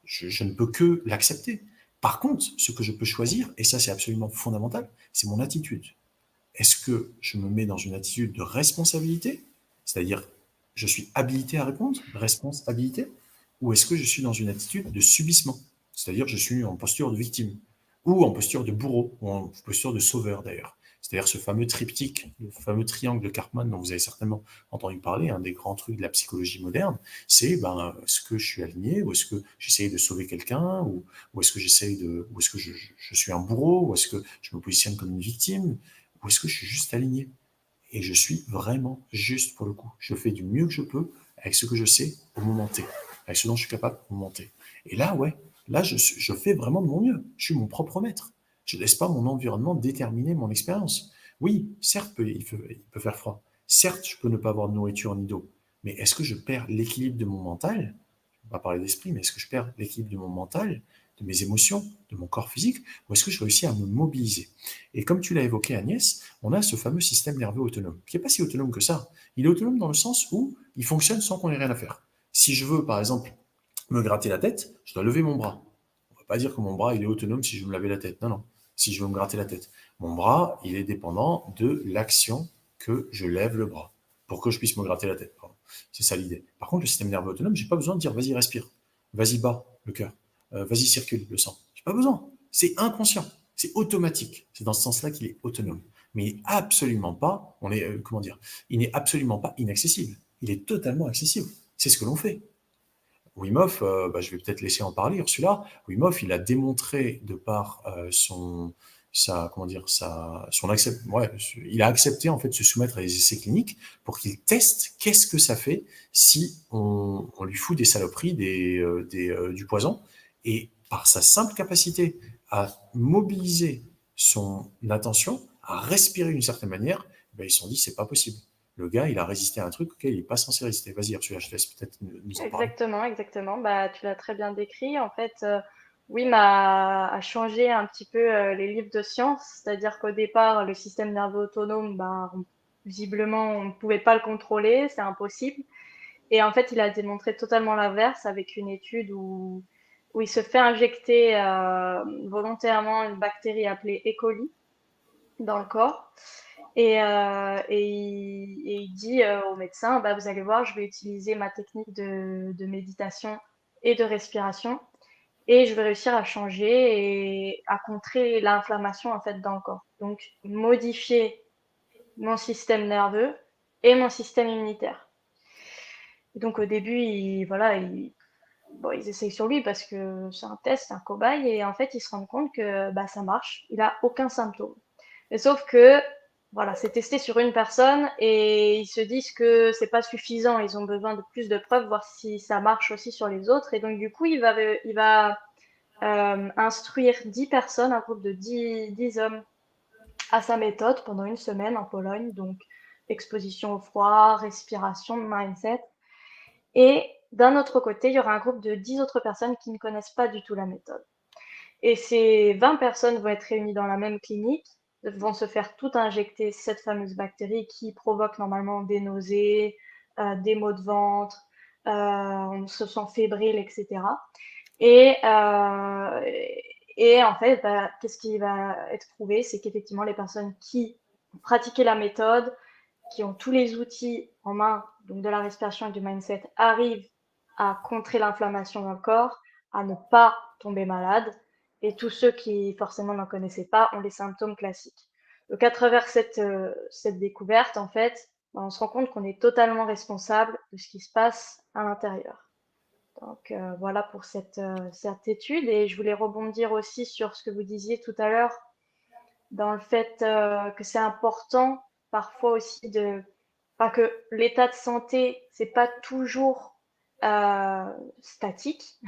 Je ne peux que l'accepter. Par contre, ce que je peux choisir, et ça c'est absolument fondamental, c'est mon attitude. Est-ce que je me mets dans une attitude de responsabilité, c'est-à-dire je suis habilité à répondre, responsabilité, ou est-ce que je suis dans une attitude de subissement, c'est-à-dire je suis en posture de victime, ou en posture de bourreau, ou en posture de sauveur d'ailleurs. C'est-à-dire ce fameux triptyque, le fameux triangle de Karpman dont vous avez certainement entendu parler, un des grands trucs de la psychologie moderne, c'est est-ce que je suis aligné, ou est-ce que j'essaye de sauver quelqu'un, ou est-ce que ou est-ce que je suis un bourreau, ou est-ce que je me positionne comme une victime, ou est-ce que je suis juste aligné? Et je suis vraiment juste pour le coup. Je fais du mieux que je peux avec ce que je sais au moment T, avec ce dont je suis capable au moment T. Et là, ouais, là, je fais vraiment de mon mieux. Je suis mon propre maître. Je ne laisse pas mon environnement déterminer mon expérience. Oui, certes, il peut faire froid. Certes, je peux ne pas avoir de nourriture ni d'eau. Mais est-ce que je perds l'équilibre de mon mental? On va parler d'esprit, mais est-ce que je perds l'équilibre de mon mental, de mes émotions, de mon corps physique, ou est-ce que je réussis à me mobiliser? Et comme tu l'as évoqué, Agnès, on a ce fameux système nerveux autonome, qui n'est pas si autonome que ça. Il est autonome dans le sens où il fonctionne sans qu'on ait rien à faire. Si je veux, par exemple, me gratter la tête, je dois lever mon bras. On ne va pas dire que mon bras il est autonome si je veux me laver la tête. Non, non. Si je veux me gratter la tête. Mon bras, il est dépendant de l'action que je lève le bras pour que je puisse me gratter la tête. C'est ça l'idée. Par contre, le système nerveux autonome, j'ai pas besoin de dire vas-y respire, vas-y bat le cœur, vas-y circule le sang. J'ai pas besoin. C'est inconscient, c'est automatique. C'est dans ce sens-là qu'il est autonome. Mais il n'est absolument pas, il n'est absolument pas inaccessible. Il est totalement accessible. C'est ce que l'on fait. Wim Hof, je vais peut-être laisser en parler, Ursula. Wim Hof, il a démontré de par il a accepté en fait de se soumettre à des essais cliniques pour qu'il teste qu'est-ce que ça fait si on lui fout des saloperies, du poison, et par sa simple capacité à mobiliser son attention, à respirer d'une certaine manière, ils se sont dit c'est pas possible. Le gars, il a résisté à un truc auquel il n'est pas censé résister. Vas-y, Ursula, je te laisse peut-être nous en parler. Exactement, exactement. Bah, tu l'as très bien décrit. En fait, Wim a changé un petit peu les livres de science, c'est-à-dire qu'au départ, le système nerveux autonome, visiblement, on ne pouvait pas le contrôler, c'est impossible. Et en fait, il a démontré totalement l'inverse avec une étude où il se fait injecter volontairement une bactérie appelée E. coli dans le corps. Il dit au médecin, vous allez voir, je vais utiliser ma technique de méditation et de respiration et je vais réussir à changer et à contrer l'inflammation en fait dans le corps. Donc modifier mon système nerveux et mon système immunitaire. Et donc au début, ils essayent sur lui parce que c'est un test, c'est un cobaye et en fait ils se rendent compte que ça marche, il a aucun symptôme. Mais sauf que voilà, c'est testé sur une personne et ils se disent que c'est pas suffisant, ils ont besoin de plus de preuves, voir si ça marche aussi sur les autres. Et donc du coup, il va instruire 10 personnes, un groupe de 10 hommes, à sa méthode pendant une semaine en Pologne. Donc exposition au froid, respiration, mindset. Et d'un autre côté, il y aura un groupe de 10 autres personnes qui ne connaissent pas du tout la méthode. Et ces 20 personnes vont être réunies dans la même clinique, vont se faire tout injecter cette fameuse bactérie qui provoque normalement des nausées, des maux de ventre, on se sent fébrile, etc. Et en fait, qu'est-ce qui va être prouvé? C'est qu'effectivement, les personnes qui ont pratiqué la méthode, qui ont tous les outils en main, donc de la respiration et du mindset, arrivent à contrer l'inflammation dans le corps, à ne pas tomber malade. Et tous ceux qui forcément n'en connaissaient pas ont les symptômes classiques. Donc à travers cette découverte, en fait, on se rend compte qu'on est totalement responsable de ce qui se passe à l'intérieur. Donc voilà pour cette étude. Et je voulais rebondir aussi sur ce que vous disiez tout à l'heure, dans le fait que c'est important parfois aussi que l'état de santé, c'est pas toujours statique.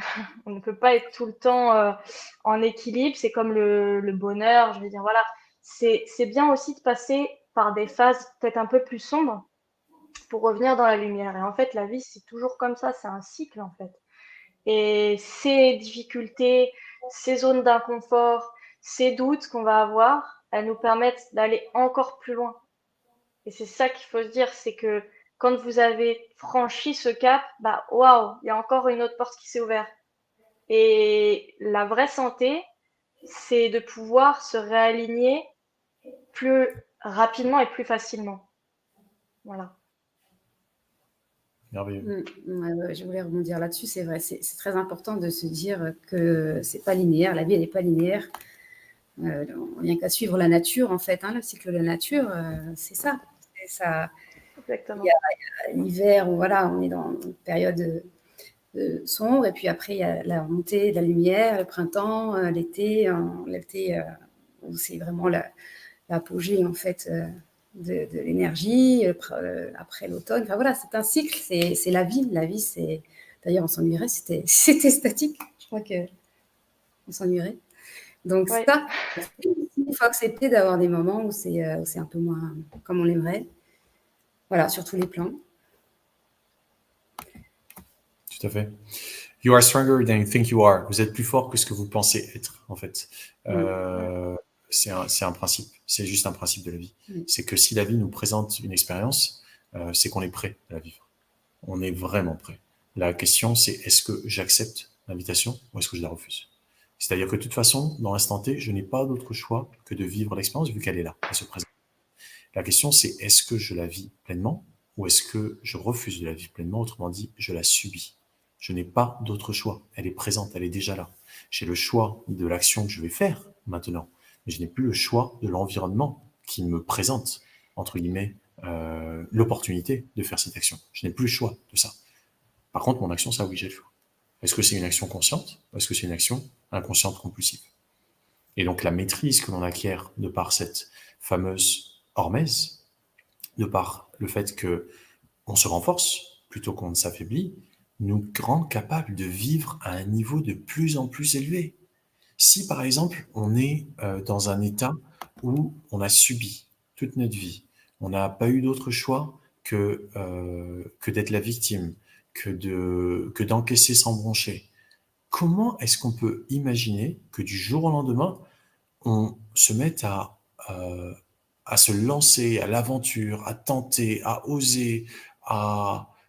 On ne peut pas être tout le temps en équilibre. C'est comme le bonheur. Je veux dire, voilà. C'est bien aussi de passer par des phases peut-être un peu plus sombres pour revenir dans la lumière. Et en fait, la vie, c'est toujours comme ça. C'est un cycle, en fait. Et ces difficultés, ces zones d'inconfort, ces doutes qu'on va avoir, elles nous permettent d'aller encore plus loin. Et c'est ça qu'il faut se dire, c'est que quand vous avez franchi ce cap, bah waouh, il y a encore une autre porte qui s'est ouverte. Et la vraie santé, c'est de pouvoir se réaligner plus rapidement et plus facilement. Voilà. Merveilleux. Ouais, je voulais rebondir là-dessus, c'est vrai, c'est très important de se dire que c'est pas linéaire, la vie elle n'est pas linéaire. On vient qu'à suivre la nature en fait, hein, le cycle de la nature, c'est ça. Exactement. Il y a l'hiver où voilà, on est dans une période sombre, et puis après il y a la montée de la lumière, le printemps, l'été, où c'est vraiment l'apogée en fait de l'énergie, après l'automne. Enfin voilà, c'est un cycle, c'est la vie. La vie, c'est. D'ailleurs, on s'ennuierait, c'était statique. Je crois qu'on s'ennuierait. Donc Ouais. ça, il faut accepter d'avoir des moments où c'est un peu moins comme on l'aimerait. Voilà, sur tous les plans. Tout à fait. You are stronger than you think you are. Vous êtes plus fort que ce que vous pensez être, en fait. C'est un principe. C'est juste un principe de la vie. C'est que si la vie nous présente une expérience, c'est qu'on est prêt à la vivre. On est vraiment prêt. La question, c'est est-ce que j'accepte l'invitation ou est-ce que je la refuse? C'est-à-dire que de toute façon, dans l'instant T, je n'ai pas d'autre choix que de vivre l'expérience vu qu'elle est là, elle se présente. La question, c'est est-ce que je la vis pleinement ou est-ce que je refuse de la vivre pleinement? Autrement dit, je la subis. Je n'ai pas d'autre choix. Elle est présente, elle est déjà là. J'ai le choix de l'action que je vais faire maintenant, mais je n'ai plus le choix de l'environnement qui me présente, entre guillemets, l'opportunité de faire cette action. Je n'ai plus le choix de ça. Par contre, mon action, ça, oui, j'ai le choix. Est-ce que c'est une action consciente ou est-ce que c'est une action inconsciente compulsive? Et donc, la maîtrise que l'on acquiert de par cette fameuse hormèse, de par le fait que on se renforce plutôt qu'on ne s'affaiblit, nous rend capable de vivre à un niveau de plus en plus élevé. Si, par exemple, on est dans un état où on a subi toute notre vie, on n'a pas eu d'autre choix que d'être la victime, que d'encaisser sans broncher, comment est-ce qu'on peut imaginer que du jour au lendemain, on se mette à se lancer à l'aventure, à tenter, à oser,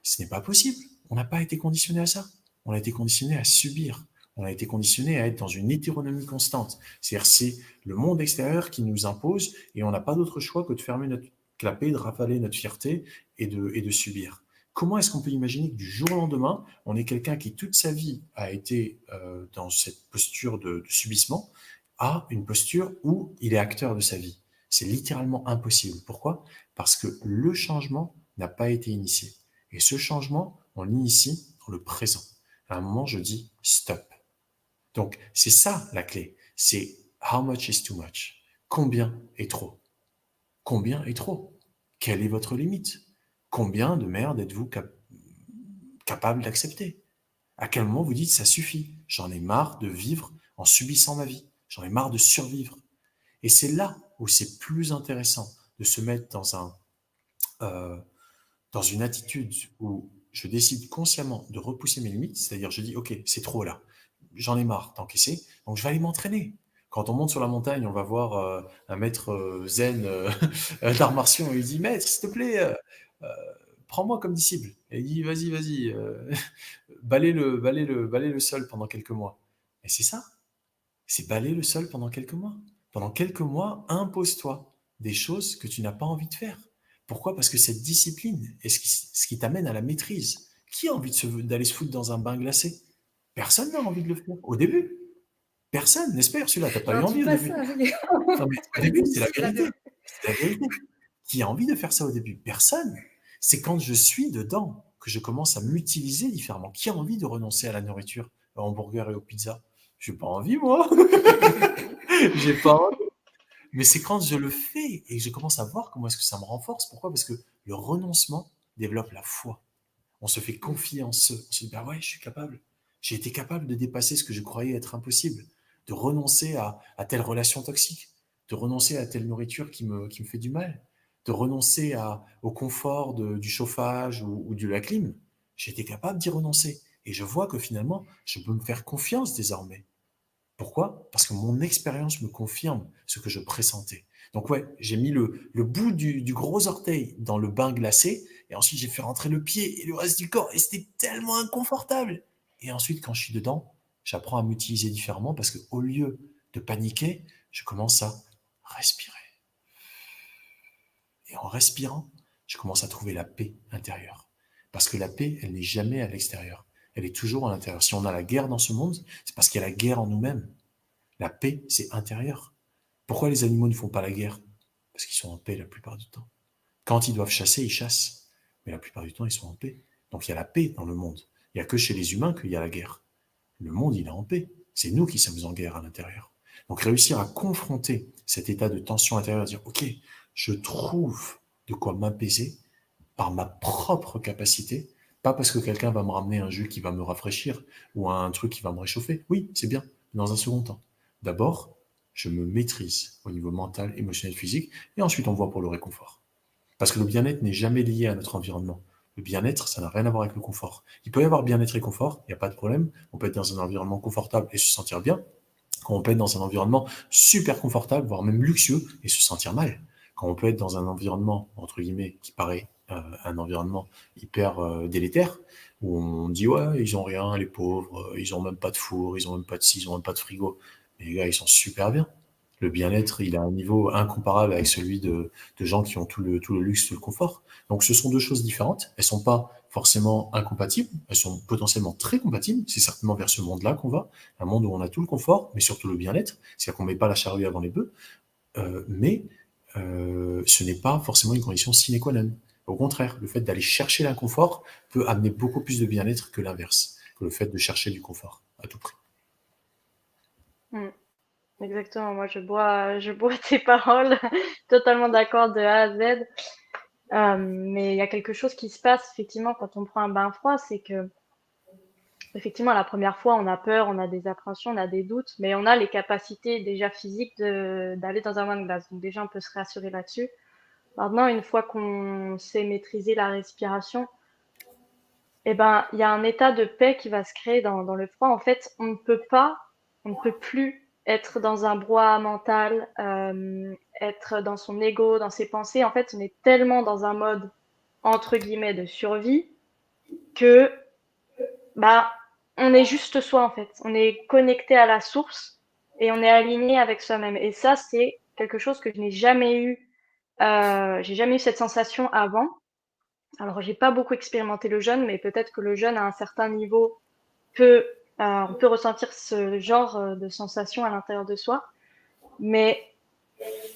Ce n'est pas possible. On n'a pas été conditionné à ça. On a été conditionné à subir. On a été conditionné à être dans une hétéronomie constante. C'est-à-dire, c'est le monde extérieur qui nous impose et on n'a pas d'autre choix que de fermer notre clapet, de rafaler notre fierté et de subir. Comment est-ce qu'on peut imaginer que du jour au lendemain, on est quelqu'un qui toute sa vie a été dans cette posture de subissement, à une posture où il est acteur de sa vie? C'est littéralement impossible. Pourquoi? Parce que le changement n'a pas été initié. Et ce changement, on l'initie dans le présent. À un moment, je dis stop. Donc, c'est ça la clé. C'est how much is too much? Combien est trop? Combien est trop? Quelle est votre limite? Combien de merde êtes-vous capable d'accepter? À quel moment vous dites ça suffit? J'en ai marre de vivre en subissant ma vie. J'en ai marre de survivre. Et c'est là où c'est plus intéressant de se mettre dans une attitude où je décide consciemment de repousser mes limites, c'est-à-dire je dis ok, c'est trop là, j'en ai marre d'encaisser, donc je vais aller m'entraîner. Quand on monte sur la montagne, on va voir un maître zen d'arts martiaux, et il dit maître, s'il te plaît, prends-moi comme disciple. Et il dit vas-y, balaye le sol pendant quelques mois. Et c'est ça, c'est balayer le sol pendant quelques mois. Pendant quelques mois, impose-toi des choses que tu n'as pas envie de faire. Pourquoi? Parce que cette discipline est ce qui t'amène à la maîtrise. Qui a envie d'aller se foutre dans un bain glacé? Personne n'a envie de le faire. Au début, personne, n'est-ce pas Ursula? T'as pas eu envie au début. Non, mais au début, c'est la vérité. C'est la vérité. Qui a envie de faire ça au début? Personne. C'est quand je suis dedans que je commence à m'utiliser différemment. Qui a envie de renoncer à la nourriture, aux hamburgers et aux pizzas? J'ai pas envie, moi. J'ai pas envie. Mais c'est quand je le fais et que je commence à voir comment est-ce que ça me renforce. Pourquoi? Parce que le renoncement développe la foi. On se fait confiance. On se dit, bah ouais, je suis capable. J'ai été capable de dépasser ce que je croyais être impossible, de renoncer à telle relation toxique, de renoncer à telle nourriture qui me fait du mal, de renoncer au confort du chauffage ou de la clim. J'ai été capable d'y renoncer. Et je vois que finalement, je peux me faire confiance désormais. Pourquoi? Parce que mon expérience me confirme ce que je pressentais. Donc ouais, j'ai mis le bout du gros orteil dans le bain glacé, et ensuite j'ai fait rentrer le pied et le reste du corps, et c'était tellement inconfortable. Et ensuite, quand je suis dedans, j'apprends à m'utiliser différemment parce que au lieu de paniquer, je commence à respirer. Et en respirant, je commence à trouver la paix intérieure. Parce que la paix, elle n'est jamais à l'extérieur. Elle est toujours à l'intérieur. Si on a la guerre dans ce monde, c'est parce qu'il y a la guerre en nous-mêmes. La paix, c'est intérieur. Pourquoi les animaux ne font pas la guerre? Parce qu'ils sont en paix la plupart du temps. Quand ils doivent chasser, ils chassent. Mais la plupart du temps, ils sont en paix. Donc il y a la paix dans le monde. Il n'y a que chez les humains qu'il y a la guerre. Le monde, il est en paix. C'est nous qui sommes en guerre à l'intérieur. Donc réussir à confronter cet état de tension intérieure, dire, OK, je trouve de quoi m'apaiser par ma propre capacité, pas parce que quelqu'un va me ramener un jus qui va me rafraîchir ou un truc qui va me réchauffer. Oui, c'est bien, dans un second temps. D'abord, je me maîtrise au niveau mental, émotionnel, physique, et ensuite on voit pour le réconfort. Parce que le bien-être n'est jamais lié à notre environnement. Le bien-être, ça n'a rien à voir avec le confort. Il peut y avoir bien-être et confort, il n'y a pas de problème. On peut être dans un environnement confortable et se sentir bien, quand on peut être dans un environnement super confortable, voire même luxueux, et se sentir mal. Quand on peut être dans un environnement, entre guillemets, qui paraît un environnement hyper délétère, où on dit, ouais, ils ont rien, les pauvres, ils ont même pas de four, ils ont même pas de ci, ils ont même pas de frigo. Mais les gars, ils sont super bien. Le bien-être, il a un niveau incomparable avec celui de gens qui ont tout le luxe, tout le confort. Donc, ce sont deux choses différentes. Elles sont pas forcément incompatibles. Elles sont potentiellement très compatibles. C'est certainement vers ce monde-là qu'on va. Un monde où on a tout le confort, mais surtout le bien-être. C'est-à-dire qu'on met pas la charrue avant les bœufs. Mais ce n'est pas forcément une condition sine qua non. Au contraire, le fait d'aller chercher l'inconfort peut amener beaucoup plus de bien-être que l'inverse, que le fait de chercher du confort à tout prix. Mm. Exactement, moi je bois tes paroles, totalement d'accord de A à Z. Mais il y a quelque chose qui se passe effectivement quand on prend un bain froid, c'est que effectivement la première fois on a peur, on a des appréhensions, on a des doutes, mais on a les capacités déjà physiques d'aller dans un bain de glace. Donc déjà on peut se rassurer là-dessus. Maintenant, une fois qu'on sait maîtriser la respiration, eh ben il y a un état de paix qui va se créer dans le froid. En fait, on ne peut plus être dans un brouhaha mental, être dans son ego, dans ses pensées. En fait, on est tellement dans un mode entre guillemets de survie que bah on est juste soi en fait. On est connecté à la source et on est aligné avec soi-même. Et ça, c'est quelque chose que je n'ai jamais eu. J'ai jamais eu cette sensation avant. Alors, j'ai pas beaucoup expérimenté le jeûne, mais peut-être que le jeûne à un certain niveau peut, on peut ressentir ce genre de sensation à l'intérieur de soi. Mais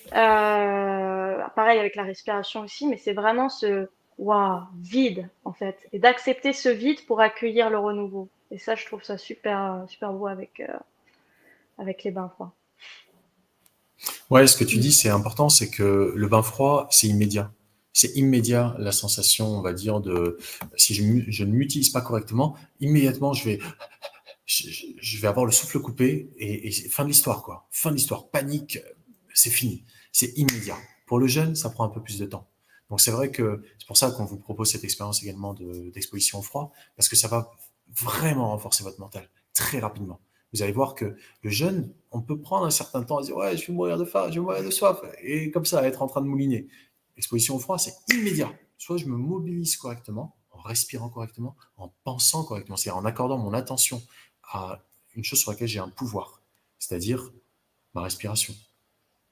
pareil avec la respiration aussi, mais c'est vraiment ce waouh, vide en fait, et d'accepter ce vide pour accueillir le renouveau. Et ça, je trouve ça super, super beau avec les bains froids. Ouais, ce que tu dis, c'est important, c'est que le bain froid, c'est immédiat. C'est immédiat la sensation, on va dire, si je ne m'utilise pas correctement, immédiatement, je vais avoir le souffle coupé et fin de l'histoire, quoi. Fin de l'histoire. Panique, c'est fini. C'est immédiat. Pour le jeûne, ça prend un peu plus de temps. Donc c'est vrai que c'est pour ça qu'on vous propose cette expérience également d'exposition au froid, parce que ça va vraiment renforcer votre mental très rapidement. Vous allez voir que le jeûne, on peut prendre un certain temps à dire ouais, je vais mourir de faim, je vais mourir de soif, et comme ça, être en train de mouliner. L'exposition au froid, c'est immédiat. Soit je me mobilise correctement, en respirant correctement, en pensant correctement, c'est-à-dire en accordant mon attention à une chose sur laquelle j'ai un pouvoir, c'est-à-dire ma respiration.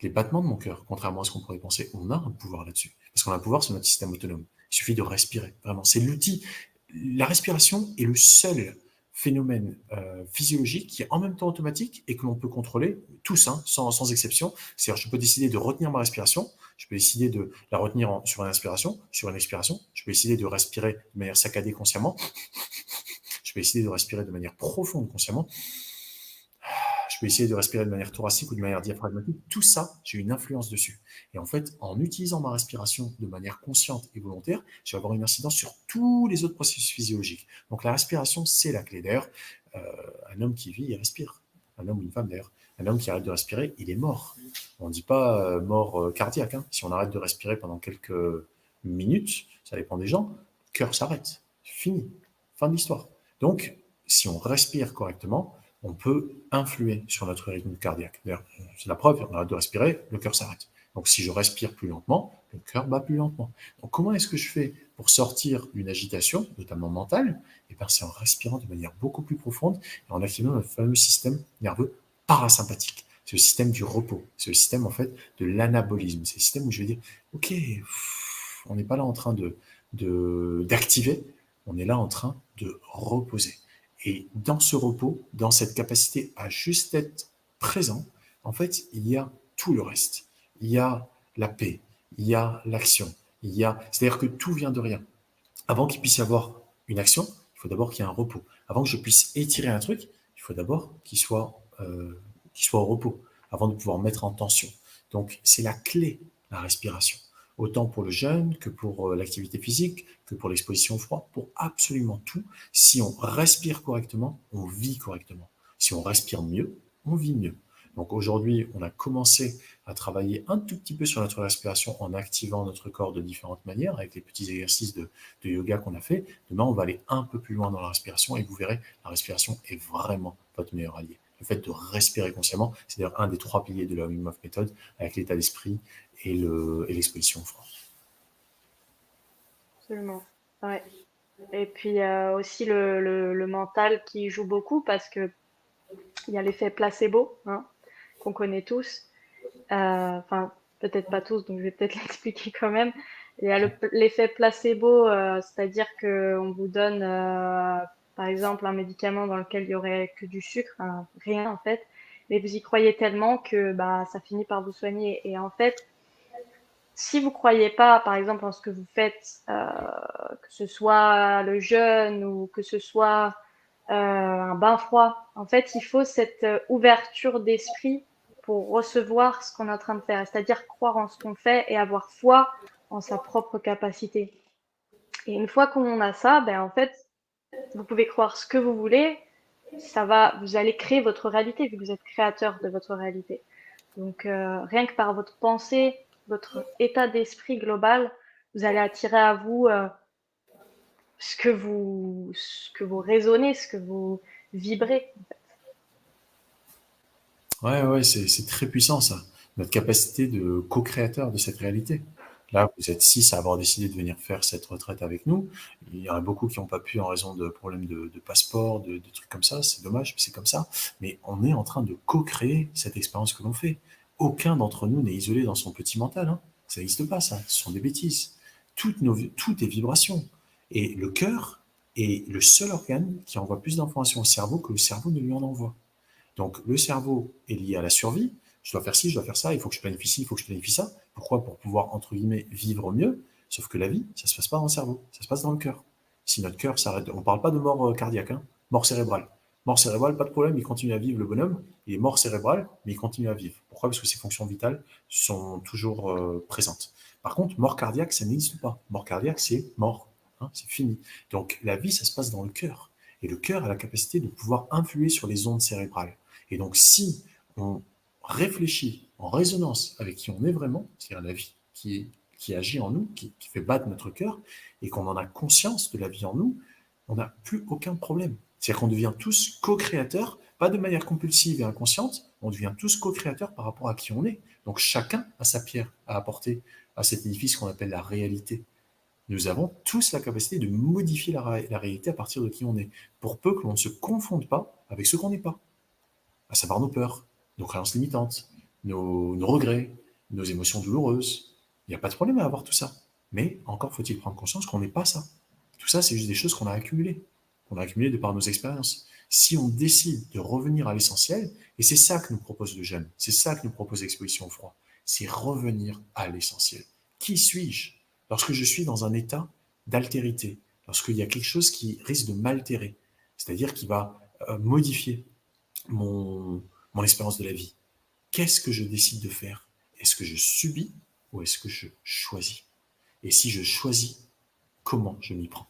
Les battements de mon cœur, contrairement à ce qu'on pourrait penser, on a un pouvoir là-dessus. Parce qu'on a un pouvoir sur notre système autonome. Il suffit de respirer, vraiment. C'est l'outil. La respiration est le seul phénomène physiologique qui est en même temps automatique et que l'on peut contrôler, tous, hein, sans exception. C'est-à-dire, je peux décider de retenir ma respiration, je peux décider de la retenir sur une inspiration, sur une expiration, je peux décider de respirer de manière saccadée consciemment, je peux décider de respirer de manière profonde consciemment, je peux essayer de respirer de manière thoracique ou de manière diaphragmatique. Tout ça, j'ai une influence dessus. Et en fait, en utilisant ma respiration de manière consciente et volontaire, je vais avoir une incidence sur tous les autres processus physiologiques. Donc la respiration, c'est la clé. D'ailleurs, un homme qui vit, il respire. Un homme ou une femme d'ailleurs. Un homme qui arrête de respirer, il est mort. On ne dit pas mort cardiaque. Hein. Si on arrête de respirer pendant quelques minutes, ça dépend des gens, le cœur s'arrête. Fini. Fin de l'histoire. Donc, si on respire correctement, on peut influer sur notre rythme cardiaque. D'ailleurs, c'est la preuve, on arrête de respirer, le cœur s'arrête. Donc, si je respire plus lentement, le cœur bat plus lentement. Donc, comment est-ce que je fais pour sortir d'une agitation, notamment mentale? Eh bien, c'est en respirant de manière beaucoup plus profonde et en activant le fameux système nerveux parasympathique. C'est le système du repos. C'est le système, en fait, de l'anabolisme. C'est le système où je vais dire, OK, on n'est pas là en train d'activer, on est là en train de reposer. Et dans ce repos, dans cette capacité à juste être présent, en fait, il y a tout le reste. Il y a la paix, il y a l'action, c'est-à-dire que tout vient de rien. Avant qu'il puisse y avoir une action, il faut d'abord qu'il y ait un repos. Avant que je puisse étirer un truc, il faut d'abord qu'il soit au repos, avant de pouvoir mettre en tension. Donc, c'est la clé, la respiration. Autant pour le jeûne que pour l'activité physique, que pour l'exposition au froid, pour absolument tout. Si on respire correctement, on vit correctement. Si on respire mieux, on vit mieux. Donc aujourd'hui, on a commencé à travailler un tout petit peu sur notre respiration en activant notre corps de différentes manières avec les petits exercices de yoga qu'on a fait. Demain, on va aller un peu plus loin dans la respiration et vous verrez, la respiration est vraiment votre meilleur allié. Le fait de respirer consciemment, c'est d'ailleurs un des 3 piliers de la Wim Hof méthode avec l'état d'esprit et l'exposition au froid. Absolument. Ouais. Et puis aussi le mental qui joue beaucoup parce que il y a l'effet placebo, hein, qu'on connaît tous. Enfin, peut-être pas tous, donc je vais peut-être l'expliquer quand même. Il y a l'effet placebo, c'est-à-dire qu'on vous donne, par exemple, un médicament dans lequel il y aurait que du sucre, hein, rien en fait, mais vous y croyez tellement que bah, ça finit par vous soigner. Et en fait, si vous croyez pas, par exemple, en ce que vous faites, que ce soit le jeûne ou que ce soit un bain froid, en fait, il faut cette ouverture d'esprit pour recevoir ce qu'on est en train de faire, c'est-à-dire croire en ce qu'on fait et avoir foi en sa propre capacité. Et une fois qu'on a ça, ben en fait, vous pouvez croire ce que vous voulez, vous allez créer votre réalité, vu que vous êtes créateur de votre réalité. Donc, rien que par votre pensée, votre état d'esprit global, vous allez attirer à vous ce que vous raisonnez, ce que vous vibrez. Ouais, c'est très puissant ça. Notre capacité de co-créateur de cette réalité. Là, vous êtes 6 à avoir décidé de venir faire cette retraite avec nous. Il y en a beaucoup qui n'ont pas pu en raison de problèmes de passeport, de trucs comme ça. C'est dommage, mais c'est comme ça. Mais on est en train de co-créer cette expérience que l'on fait. Aucun d'entre nous n'est isolé dans son petit mental. Hein. Ça n'existe pas, ça. Ce sont des bêtises. Tout est vibration. Et le cœur est le seul organe qui envoie plus d'informations au cerveau que le cerveau ne lui en envoie. Donc, le cerveau est lié à la survie. Je dois faire ci, je dois faire ça, il faut que je planifie ci, il faut que je planifie ça. Pourquoi? Pour pouvoir, entre guillemets, vivre mieux. Sauf que la vie, ça se passe pas dans le cerveau, ça se passe dans le cœur. Si notre cœur s'arrête, on parle pas de mort cardiaque, hein, mort cérébrale. Mort cérébrale, pas de problème, il continue à vivre, le bonhomme. Il est mort cérébral, mais il continue à vivre. Pourquoi? Parce que ses fonctions vitales sont toujours présentes. Par contre, mort cardiaque, ça n'existe pas. Mort cardiaque, c'est mort, hein, c'est fini. Donc, la vie, ça se passe dans le cœur. Et le cœur a la capacité de pouvoir influer sur les ondes cérébrales. Et donc, si on réfléchit en résonance avec qui on est vraiment, c'est-à-dire la vie qui agit en nous, qui fait battre notre cœur, et qu'on en a conscience de la vie en nous, on n'a plus aucun problème. C'est-à-dire qu'on devient tous co-créateurs, pas de manière compulsive et inconsciente, on devient tous co-créateurs par rapport à qui on est. Donc chacun a sa pierre à apporter à cet édifice qu'on appelle la réalité. Nous avons tous la capacité de modifier la réalité à partir de qui on est, pour peu que l'on ne se confonde pas avec ce qu'on n'est pas. À savoir nos peurs, nos croyances limitantes, nos regrets, nos émotions douloureuses. Il n'y a pas de problème à avoir tout ça. Mais encore faut-il prendre conscience qu'on n'est pas ça. Tout ça, c'est juste des choses qu'on a accumulées de par nos expériences. Si on décide de revenir à l'essentiel, et c'est ça que nous propose le jeûne, c'est ça que nous propose l'exposition au froid, c'est revenir à l'essentiel. Qui suis-je? Lorsque je suis dans un état d'altérité, lorsqu'il y a quelque chose qui risque de m'altérer, c'est-à-dire qui va modifier mon mon expérience de la vie. Qu'est-ce que je décide de faire? Est-ce que je subis ou est-ce que je choisis? Et si je choisis, comment je m'y prends?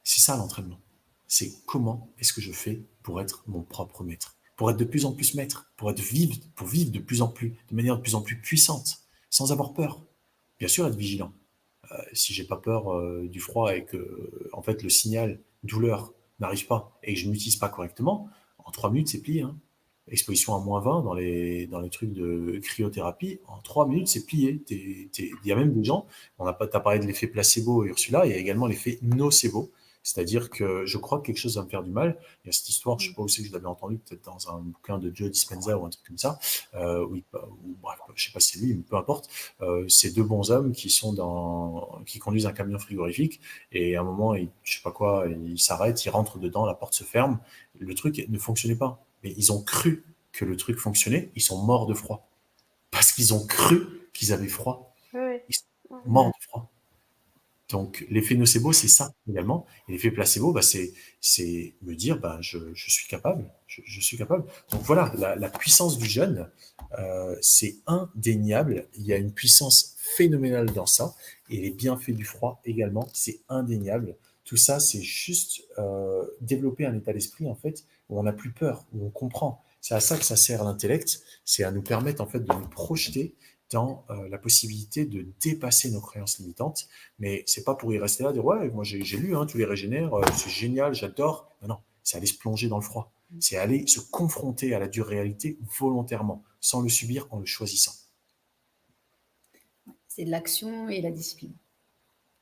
C'est ça l'entraînement. C'est comment est-ce que je fais pour être mon propre maître, pour être de plus en plus maître, pour vivre de plus en plus, de manière de plus en plus puissante, sans avoir peur. Bien sûr, être vigilant. Si j'ai pas peur du froid et que, en fait, le signal douleur n'arrive pas et que je n'utilise pas correctement, en 3 minutes, c'est plié. Hein. Exposition à -20 dans les trucs de cryothérapie, en 3 minutes, c'est plié. Il y a même des gens, t'as parlé de l'effet placebo, Ursula, il y a également l'effet nocebo, c'est-à-dire que je crois que quelque chose va me faire du mal. Il y a cette histoire, je ne sais pas où c'est que je l'avais entendu, peut-être dans un bouquin de Joe Dispenza ou un truc comme ça, bref, je ne sais pas si c'est lui, mais peu importe. C'est 2 bons hommes qui conduisent un camion frigorifique et à un moment, je ne sais pas quoi, ils s'arrêtent, ils rentrent dedans, la porte se ferme, le truc ne fonctionnait pas. Mais ils ont cru que le truc fonctionnait, ils sont morts de froid. Parce qu'ils ont cru qu'ils avaient froid. Oui. Ils sont morts de froid. Donc, l'effet nocebo, c'est ça également. Et l'effet placebo, c'est me dire, je suis capable. Je suis capable. Donc voilà, la puissance du jeûne, c'est indéniable. Il y a une puissance phénoménale dans ça. Et les bienfaits du froid également, c'est indéniable. Tout ça, c'est juste développer un état d'esprit, en fait, où on n'a plus peur, où on comprend. C'est à ça que ça sert l'intellect. C'est à nous permettre, en fait, de nous projeter dans la possibilité de dépasser nos croyances limitantes. Mais c'est pas pour y rester là, dire ouais, moi j'ai lu tous les régénères, c'est génial, j'adore. Non, c'est aller se plonger dans le froid. C'est aller se confronter à la dure réalité volontairement, sans le subir, en le choisissant. C'est de l'action et la discipline.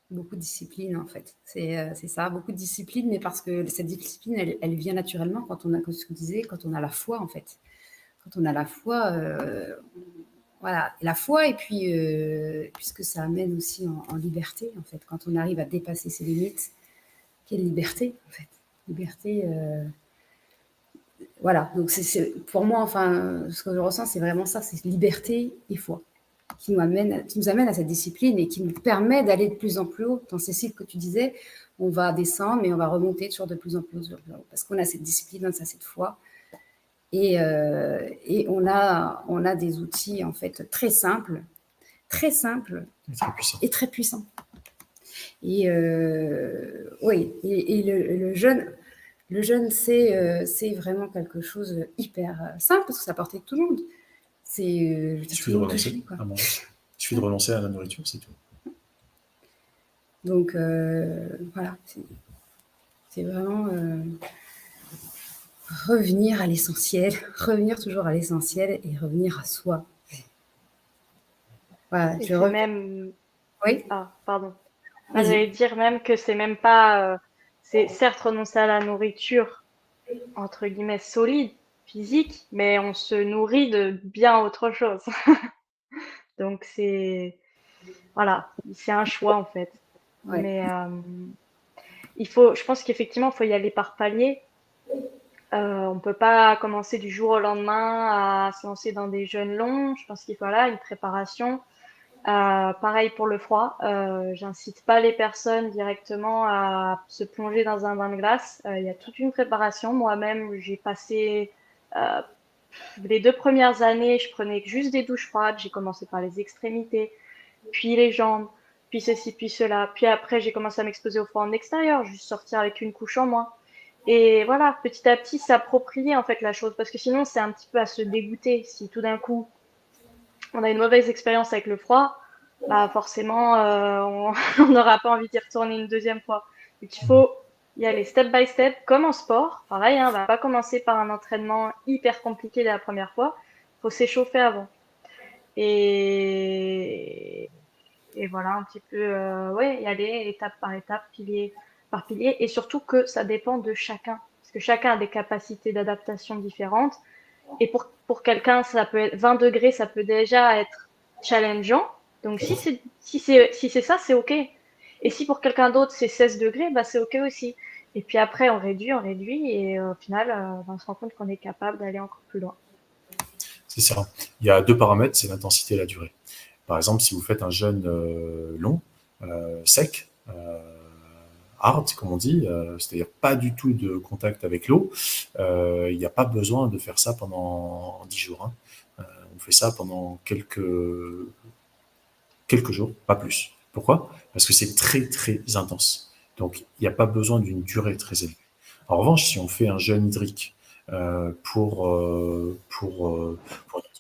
Beaucoup de discipline, en fait. C'est ça, beaucoup de discipline, mais parce que cette discipline, elle vient naturellement quand on a, comme ce que vous disiez, quand on a la foi, en fait. Quand on a la foi, voilà, la foi, et puis, puisque ça amène aussi en liberté, en fait. Quand on arrive à dépasser ses limites, quelle liberté, en fait. Liberté, voilà. Donc, pour moi, enfin, ce que je ressens, c'est vraiment ça, c'est liberté et foi. Qui nous amène à cette discipline et qui nous permet d'aller de plus en plus haut. Dans ces cycles que tu disais, on va descendre, mais on va remonter toujours de plus en plus haut, parce qu'on a cette discipline, on a cette foi. Et on a des outils, en fait, très simples et très puissants. Et oui, et le jeûne, c'est vraiment quelque chose de hyper simple, parce que ça porte tout le monde. Il suffit de renoncer à la nourriture, c'est tout. Donc, voilà, c'est vraiment revenir à l'essentiel, revenir toujours à l'essentiel et revenir à soi. Voilà, même... Oui. Ah, pardon. J'allais dire même que c'est même pas... c'est certes renoncer à la nourriture, entre guillemets, solide, physique, mais on se nourrit de bien autre chose. Donc voilà, c'est un choix en fait. Ouais. Mais je pense qu'effectivement, il faut y aller par paliers. On peut pas commencer du jour au lendemain à se lancer dans des jeûnes longs. Je pense qu'il faut une préparation. Pareil pour le froid. J'incite pas les personnes directement à se plonger dans un bain de glace. Il y a toute une préparation. Moi-même, j'ai passé les 2 premières années, je prenais juste des douches froides. J'ai commencé par les extrémités, puis les jambes, puis ceci, puis cela. Puis après, j'ai commencé à m'exposer au froid en extérieur, juste sortir avec une couche en moins. Et voilà, petit à petit, s'approprier en fait la chose, parce que sinon, c'est un petit peu à se dégoûter. Si tout d'un coup, on a une mauvaise expérience avec le froid, forcément, on n'aura pas envie d'y retourner une deuxième fois. Donc, il faut y aller step by step, comme en sport. Pareil, on va pas commencer par un entraînement hyper compliqué la première fois. Il faut s'échauffer avant. Et voilà, un petit peu, y aller étape par étape, pilier par pilier. Et surtout que ça dépend de chacun. Parce que chacun a des capacités d'adaptation différentes. Et pour quelqu'un, ça peut être 20 degrés, ça peut déjà être challengeant. Donc, si c'est ça, c'est OK. Et si pour quelqu'un d'autre, c'est 16 degrés, c'est OK aussi. Et puis après, on réduit. Et au final, on se rend compte qu'on est capable d'aller encore plus loin. C'est ça. Il y a 2 paramètres, c'est l'intensité et la durée. Par exemple, si vous faites un jeûne long, sec, hard, comme on dit, c'est-à-dire pas du tout de contact avec l'eau, il n'y a pas besoin de faire ça pendant 10 jours. Hein. On fait ça pendant quelques jours, pas plus. Pourquoi? Parce que c'est très, très intense. Donc, il n'y a pas besoin d'une durée très élevée. En revanche, si on fait un jeûne hydrique pour une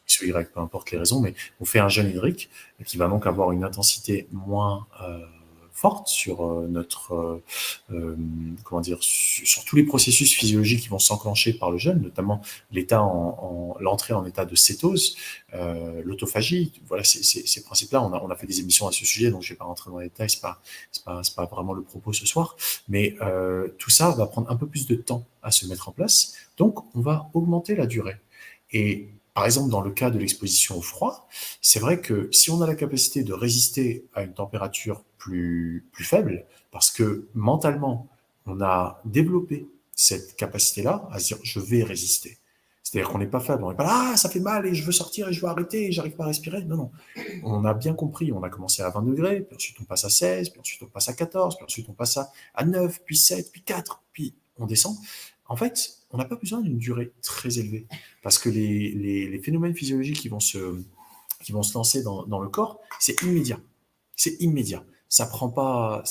X ou Y, peu importe les raisons, mais on fait un jeûne hydrique qui va donc avoir une intensité moins forte sur comment dire, sur tous les processus physiologiques qui vont s'enclencher par le jeûne, notamment l'entrée en état de cétose, l'autophagie. Voilà, ces principes-là, on a fait des émissions à ce sujet, donc je ne vais pas rentrer dans les détails, c'est pas vraiment le propos ce soir, mais tout ça va prendre un peu plus de temps à se mettre en place, donc on va augmenter la durée. Et par exemple, dans le cas de l'exposition au froid, c'est vrai que si on a la capacité de résister à une température plus faible, parce que mentalement, on a développé cette capacité-là à se dire je vais résister. C'est-à-dire qu'on n'est pas faible, on n'est pas là, ah, ça fait mal et je veux sortir et je veux arrêter et j'arrive pas à respirer. Non, non. On a bien compris, on a commencé à 20 degrés, puis ensuite on passe à 16, puis ensuite on passe à 14, puis ensuite on passe à 9, puis 7, puis 4, puis on descend. En fait, on n'a pas besoin d'une durée très élevée parce que les phénomènes physiologiques qui vont se lancer dans le corps, c'est immédiat. C'est immédiat. Ça prend pas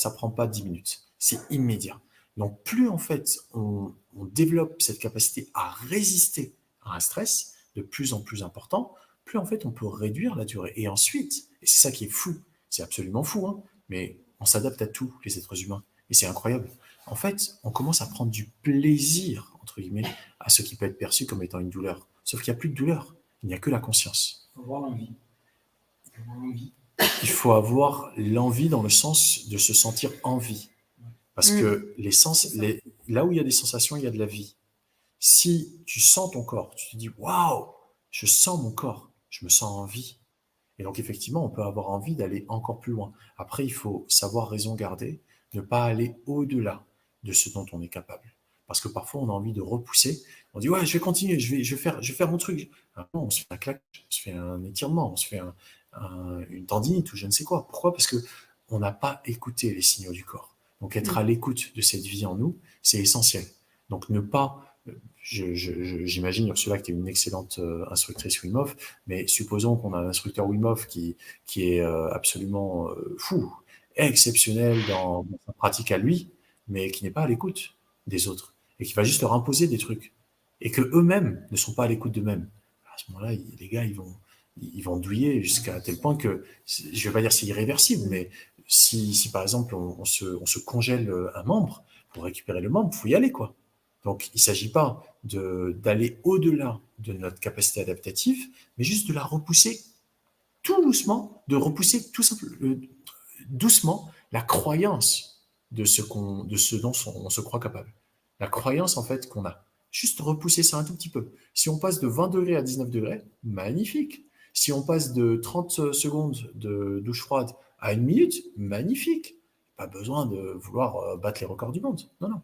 10 minutes. C'est immédiat. Donc, plus en fait on développe cette capacité à résister à un stress de plus en plus important, plus en fait on peut réduire la durée. Et ensuite, et c'est ça qui est fou, c'est absolument fou, hein, mais on s'adapte à tout, les êtres humains. Et c'est incroyable. En fait, on commence à prendre du plaisir, entre guillemets, à ce qui peut être perçu comme étant une douleur. Sauf qu'il n'y a plus de douleur, il n'y a que la conscience. Il faut avoir l'envie. Il faut avoir l'envie dans le sens de se sentir en vie. Parce que là où il y a des sensations, il y a de la vie. Si tu sens ton corps, tu te dis waouh, je sens mon corps, je me sens en vie. Et donc effectivement, on peut avoir envie d'aller encore plus loin. Après, il faut savoir raison garder, ne pas aller au-delà de ce dont on est capable. Parce que parfois, on a envie de repousser. On dit ouais, je vais continuer, je vais faire mon truc. Ah non, on se fait un claquage, on se fait un étirement, on se fait une tendinite ou je ne sais quoi. Pourquoi? Parce que on n'a pas écouté les signaux du corps. Donc être à l'écoute de cette vie en nous, c'est essentiel. Donc ne pas j'imagine, Ursula, que tu es une excellente instructrice Wim Hof, mais supposons qu'on a un instructeur Wim Hof qui est absolument fou, exceptionnel dans sa pratique à lui, mais qui n'est pas à l'écoute des autres, et qui va juste leur imposer des trucs, et que eux-mêmes ne sont pas à l'écoute d'eux-mêmes. À ce moment-là, les gars, ils vont douiller jusqu'à tel point que, je vais pas dire c'est irréversible, mais si par exemple on se congèle un membre, pour récupérer le membre, il faut y aller, quoi. Donc, il ne s'agit pas d'aller au-delà de notre capacité adaptative, mais juste de la repousser tout doucement, de repousser tout simplement, doucement la croyance de ce dont on se croit capable. La croyance, en fait, qu'on a. Juste repousser ça un tout petit peu. Si on passe de 20 degrés à 19 degrés, magnifique. Si on passe de 30 secondes de douche froide à 1 minute, magnifique. Pas besoin de vouloir battre les records du monde. Non, non.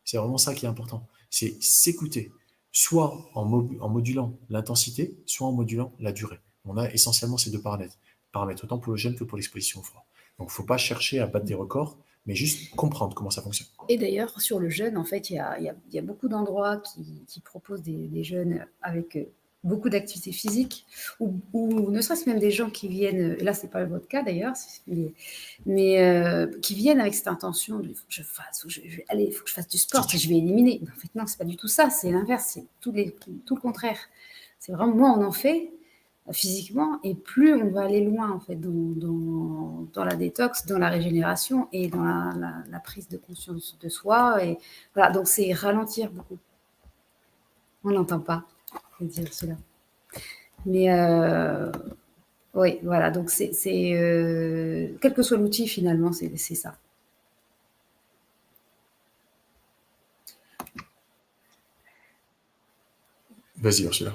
C'est vraiment ça qui est important. C'est s'écouter, soit en modulant l'intensité, soit en modulant la durée. On a essentiellement ces deux paramètres autant pour le jeûne que pour l'exposition au froid. Donc, il ne faut pas chercher à battre des records, mais juste comprendre comment ça fonctionne. Et d'ailleurs, sur le jeûne, en fait, il y a beaucoup d'endroits qui proposent des jeûnes avec beaucoup d'activités physiques, ou ne serait-ce même des gens qui viennent, là, ce n'est pas votre cas d'ailleurs, mais qui viennent avec cette intention de il faut que je fasse, il faut que je fasse du sport, je vais éliminer. En fait, non, ce n'est pas du tout ça, c'est l'inverse, c'est tout le contraire. C'est vraiment, moins on en fait physiquement, et plus on va aller loin en fait dans la détox, dans la régénération et dans la prise de conscience de soi. Et voilà, donc c'est ralentir beaucoup. On n'entend pas, je vais dire cela. Mais oui, voilà, donc c'est quel que soit l'outil finalement, c'est ça. Vas-y, Ursula.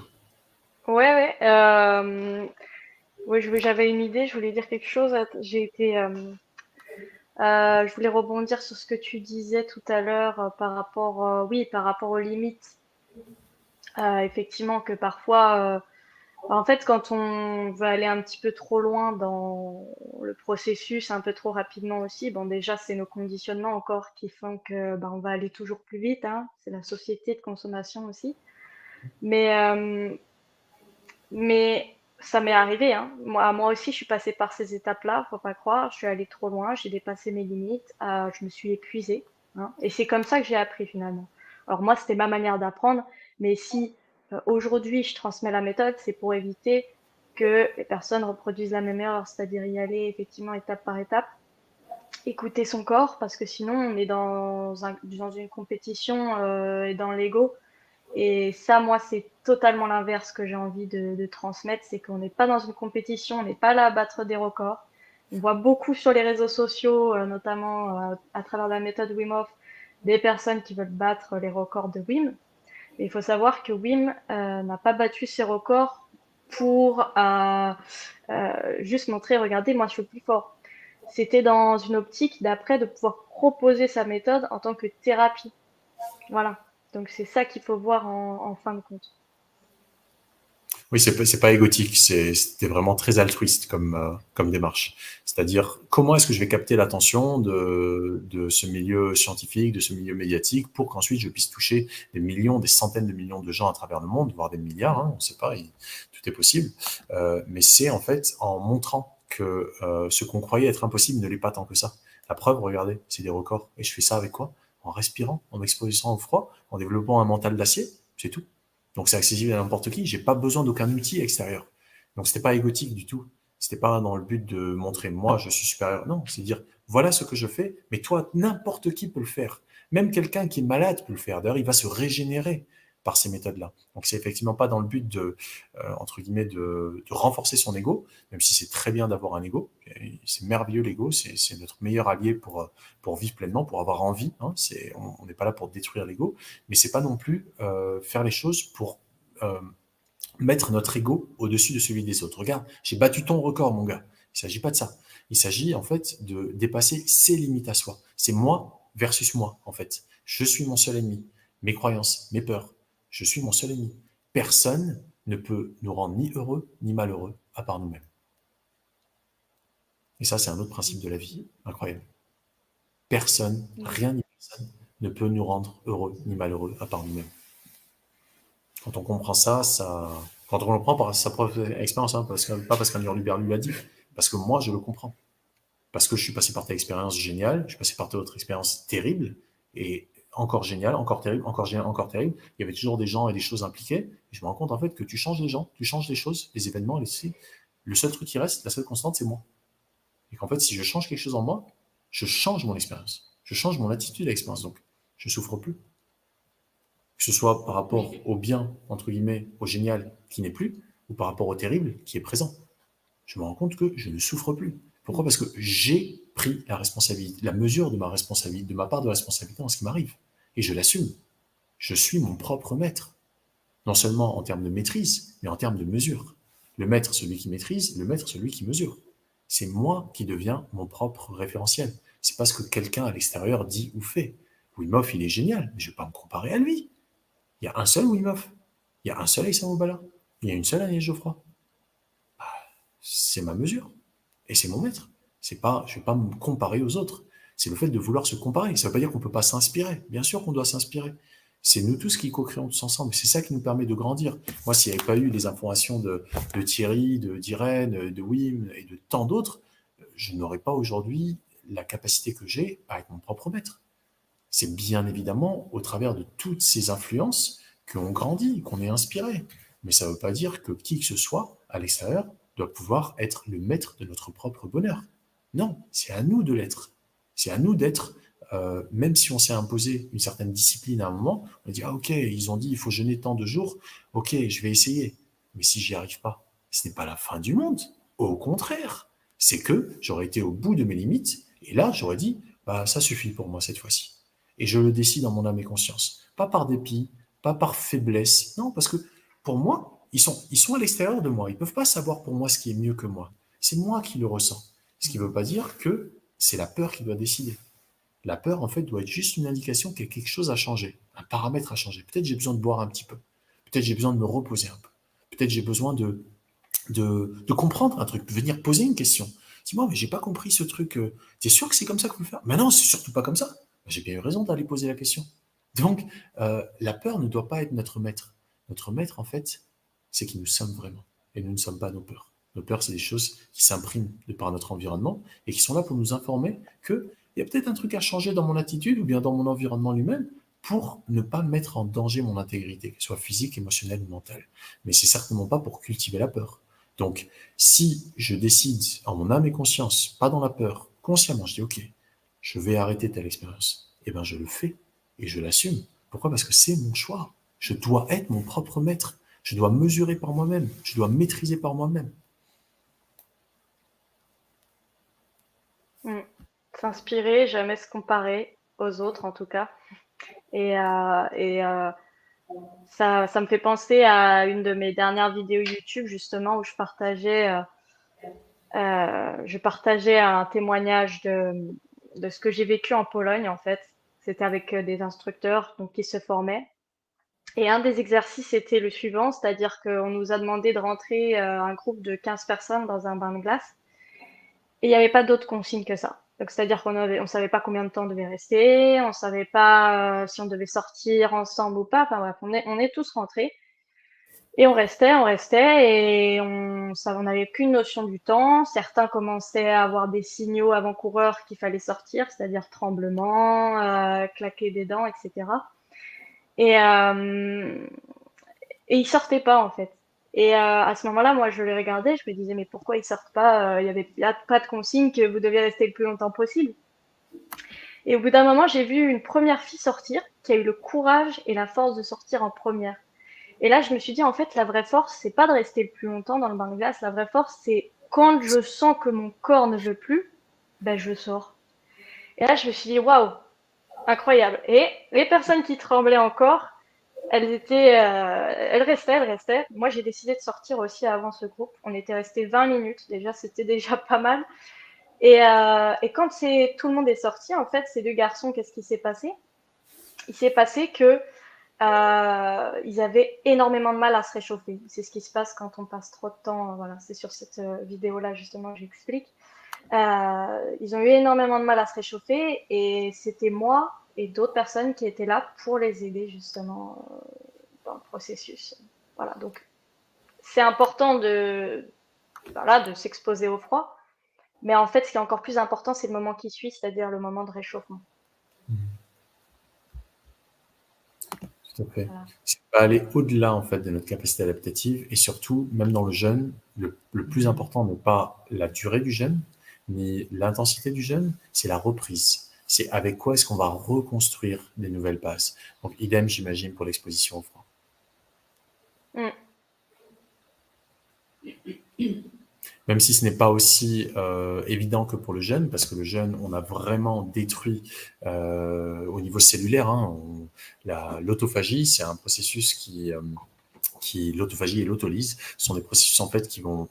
Ouais. J'avais une idée, je voulais dire quelque chose. Je voulais rebondir sur ce que tu disais tout à l'heure par rapport aux limites. Effectivement, que parfois En fait, quand on va aller un petit peu trop loin dans le processus, un peu trop rapidement aussi, bon, déjà, c'est nos conditionnements encore qui font que on va aller toujours plus vite, hein. C'est la société de consommation aussi. Mais, mais ça m'est arrivé, hein. Moi aussi, je suis passée par ces étapes-là, faut pas croire. Je suis allée trop loin, j'ai dépassé mes limites, je me suis épuisée, hein. Et c'est comme ça que j'ai appris finalement. Alors moi, c'était ma manière d'apprendre, mais si aujourd'hui je transmets la méthode, c'est pour éviter que les personnes reproduisent la même erreur, c'est-à-dire y aller effectivement étape par étape, écouter son corps, parce que sinon on est dans une compétition et dans l'ego. Et ça, moi, c'est totalement l'inverse que j'ai envie de transmettre, c'est qu'on n'est pas dans une compétition, on n'est pas là à battre des records. On voit beaucoup sur les réseaux sociaux, notamment à travers la méthode Wim Hof, des personnes qui veulent battre les records de Wim. Mais il faut savoir que Wim n'a pas battu ses records pour juste montrer, regardez, moi je suis plus fort. C'était dans une optique d'après de pouvoir proposer sa méthode en tant que thérapie. Voilà. Donc c'est ça qu'il faut voir en fin de compte. Oui, c'est pas égotique, c'était vraiment très altruiste comme démarche. C'est-à-dire, comment est-ce que je vais capter l'attention de ce milieu scientifique, de ce milieu médiatique, pour qu'ensuite je puisse toucher des millions, des centaines de millions de gens à travers le monde, voire des milliards, hein, on ne sait pas, tout est possible. Mais c'est en fait en montrant que ce qu'on croyait être impossible ne l'est pas tant que ça. La preuve, regardez, c'est des records. Et je fais ça avec quoi? En respirant, en exposition au froid, en développant un mental d'acier, c'est tout. Donc c'est accessible à n'importe qui. J'ai pas besoin d'aucun outil extérieur. Donc c'était pas égotique du tout. C'était pas dans le but de montrer moi je suis supérieur. Non, c'est dire voilà ce que je fais, mais toi n'importe qui peut le faire. Même quelqu'un qui est malade peut le faire. D'ailleurs, il va se régénérer par ces méthodes-là. Donc c'est effectivement pas dans le but de entre guillemets de renforcer son ego, même si c'est très bien d'avoir un ego. C'est merveilleux l'ego, c'est notre meilleur allié pour vivre pleinement, pour avoir envie. Hein. On n'est pas là pour détruire l'ego, mais c'est pas non plus faire les choses pour mettre notre ego au-dessus de celui des autres. Regarde, j'ai battu ton record, mon gars. Il s'agit pas de ça. Il s'agit en fait de dépasser ses limites à soi. C'est moi versus moi, en fait. Je suis mon seul ennemi. Mes croyances, mes peurs. Je suis mon seul ennemi. Personne ne peut nous rendre ni heureux ni malheureux à part nous-mêmes. Et ça, c'est un autre principe de la vie. Incroyable. Personne, rien ni personne ne peut nous rendre heureux ni malheureux à part nous-mêmes. Quand on comprend ça, quand on le prend par sa propre expérience, hein, pas parce qu'un hurluberlu lui l'a dit, parce que moi, je le comprends. Parce que je suis passé par ta expérience géniale, je suis passé par d'autres expériences terribles, et encore géniales, encore terribles, encore géniales, encore terribles. Il y avait toujours des gens et des choses impliquées, et je me rends compte en fait que tu changes les gens, tu changes les choses, les événements, le seul truc qui reste, la seule constante, c'est moi. Et qu'en fait, si je change quelque chose en moi, je change mon expérience, je change mon attitude à l'expérience, donc je souffre plus. Que ce soit par rapport au bien, entre guillemets, au génial qui n'est plus, ou par rapport au terrible qui est présent. Je me rends compte que je ne souffre plus. Pourquoi? Parce que j'ai pris la responsabilité, la mesure de ma responsabilité, de ma part de responsabilité dans ce qui m'arrive. Et je l'assume. Je suis mon propre maître. Non seulement en termes de maîtrise, mais en termes de mesure. Le maître, celui qui maîtrise, le maître, celui qui mesure. C'est moi qui deviens mon propre référentiel. C'est pas ce que quelqu'un à l'extérieur dit ou fait. Wim Hof, il est génial, mais je ne vais pas me comparer à lui. Il y a un seul Wim Hof. Il y a un seul Aïssa Mobala. Il y a une seule Agnès Geoffroy. C'est ma mesure. Et c'est mon maître. C'est pas, je ne vais pas me comparer aux autres. C'est le fait de vouloir se comparer. Ça ne veut pas dire qu'on ne peut pas s'inspirer. Bien sûr qu'on doit s'inspirer. C'est nous tous qui co-créons tous ensemble. C'est ça qui nous permet de grandir. Moi, s'il n'y avait pas eu les informations de Thierry, d'Irène, de Wim et de tant d'autres, je n'aurais pas aujourd'hui la capacité que j'ai à être mon propre maître. C'est bien évidemment au travers de toutes ces influences qu'on grandit, qu'on est inspiré. Mais ça ne veut pas dire que qui que ce soit à l'extérieur doit pouvoir être le maître de notre propre bonheur. Non, c'est à nous de l'être. C'est à nous d'être, même si on s'est imposé une certaine discipline à un moment, on dit, ah ok, ils ont dit il faut jeûner tant de jours, ok, je vais essayer. Mais si j'y arrive pas, ce n'est pas la fin du monde. Au contraire, c'est que j'aurais été au bout de mes limites, et là j'aurais dit, bah ça suffit pour moi cette fois-ci. Et je le décide en mon âme et conscience. Pas par dépit, pas par faiblesse. Non, parce que pour moi, ils sont à l'extérieur de moi. Ils ne peuvent pas savoir pour moi ce qui est mieux que moi. C'est moi qui le ressens. Ce qui ne veut pas dire que c'est la peur qui doit décider. La peur, en fait, doit être juste une indication qu'il y a quelque chose à changer, un paramètre à changer. Peut-être j'ai besoin de boire un petit peu. Peut-être j'ai besoin de me reposer un peu. Peut-être j'ai besoin de de comprendre un truc, de venir poser une question. Dis-moi, mais j'ai pas compris ce truc. T'es sûr que c'est comme ça qu'il faut faire? Mais non, c'est surtout pas comme ça. J'ai bien eu raison d'aller poser la question. Donc, la peur ne doit pas être notre maître. Notre maître, en fait, c'est qui nous sommes vraiment. Et nous ne sommes pas nos peurs. Nos peurs, c'est des choses qui s'impriment de par notre environnement et qui sont là pour nous informer qu'il y a peut-être un truc à changer dans mon attitude ou bien dans mon environnement lui-même pour ne pas mettre en danger mon intégrité, qu'elle soit physique, émotionnelle ou mentale. Mais c'est certainement pas pour cultiver la peur. Donc, si je décide en mon âme et conscience, pas dans la peur, consciemment, je dis ok, je vais arrêter telle expérience, eh bien je le fais et je l'assume. Pourquoi? Parce que c'est mon choix. Je dois être mon propre maître. Je dois mesurer par moi-même. Je dois maîtriser par moi-même. S'inspirer, jamais se comparer aux autres en tout cas. Et, ça me fait penser à une de mes dernières vidéos YouTube justement où je partageais un témoignage de ce que j'ai vécu en Pologne en fait. C'était avec des instructeurs donc qui se formaient. Et un des exercices était le suivant, c'est-à-dire qu'on nous a demandé de rentrer un groupe de 15 personnes dans un bain de glace. Et il n'y avait pas d'autres consignes que ça. Donc, c'est-à-dire on savait pas combien de temps on devait rester, on savait pas si on devait sortir ensemble ou pas. Enfin bref, on est tous rentrés. Et on restait, et on n'avait qu'une notion du temps. Certains commençaient à avoir des signaux avant-coureurs qu'il fallait sortir, c'est-à-dire tremblement, claquer des dents, etc. Et, euh, et ils sortaient pas en fait. Et à ce moment-là, moi, je les regardais, je me disais, mais pourquoi ils sortent pas? Il y a pas de consigne que vous deviez rester le plus longtemps possible. Et au bout d'un moment, j'ai vu une première fille sortir, qui a eu le courage et la force de sortir en première. Et là, je me suis dit, en fait, la vraie force, c'est pas de rester le plus longtemps dans le bain de glace. La vraie force, c'est quand je sens que mon corps ne veut plus, ben je sors. Et là, je me suis dit, waouh, incroyable. Et les personnes qui tremblaient encore, elles restaient. Moi, j'ai décidé de sortir aussi avant ce groupe. On était resté 20 minutes. Déjà, c'était déjà pas mal. Et quand tout le monde est sorti, en fait, ces deux garçons, qu'est-ce qui s'est passé? Il s'est passé que ils avaient énormément de mal à se réchauffer. C'est ce qui se passe quand on passe trop de temps. Voilà, c'est sur cette vidéo-là justement que j'explique. Ils ont eu énormément de mal à se réchauffer et c'était moi et d'autres personnes qui étaient là pour les aider justement dans le processus. Voilà, donc c'est important de s'exposer au froid, mais en fait, ce qui est encore plus important, c'est le moment qui suit, c'est-à-dire le moment de réchauffement. Tout à fait. Voilà. C'est pas aller au-delà en fait de notre capacité adaptative et surtout, même dans le jeûne, le plus important n'est pas la durée du jeûne ni l'intensité du jeûne, c'est la reprise. C'est avec quoi est-ce qu'on va reconstruire des nouvelles bases. Donc idem, j'imagine, pour l'exposition au froid. Même si ce n'est pas aussi évident que pour le jeûne, parce que le jeûne, on a vraiment détruit au niveau cellulaire. L'autophagie, c'est un processus qui l'autophagie et l'autolyse sont des processus en fait qui vont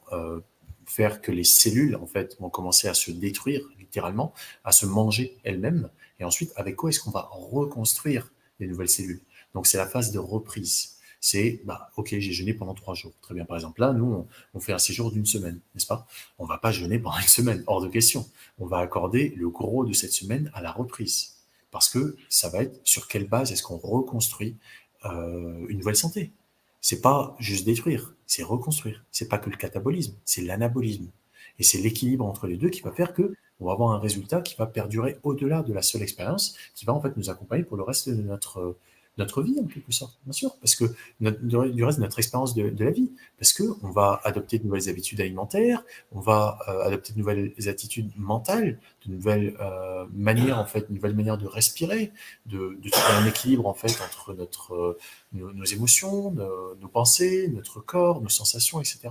faire que les cellules en fait vont commencer à se détruire littéralement, à se manger elles-mêmes. Et ensuite, avec quoi est-ce qu'on va reconstruire les nouvelles cellules? Donc c'est la phase de reprise. C'est, ok, j'ai jeûné pendant 3 jours. Très bien. Par exemple, là, nous, on fait un séjour d'1 semaine, n'est-ce pas? On va pas jeûner pendant 1 semaine, hors de question. On va accorder le gros de cette semaine à la reprise. Parce que ça va être sur quelle base est-ce qu'on reconstruit une nouvelle santé. C'est pas juste détruire, c'est reconstruire. C'est pas que le catabolisme, c'est l'anabolisme. Et c'est l'équilibre entre les deux qui va faire que on va avoir un résultat qui va perdurer au-delà de la seule expérience, qui va en fait nous accompagner pour le reste de notre vie, en quelque sorte, bien sûr, parce que du reste de notre expérience de la vie, parce que on va adopter de nouvelles habitudes alimentaires, on va adopter de nouvelles attitudes mentales, de nouvelles manières, en fait, de nouvelles manières de respirer, de trouver un équilibre, en fait, entre nos émotions, nos pensées, notre corps, nos sensations, etc.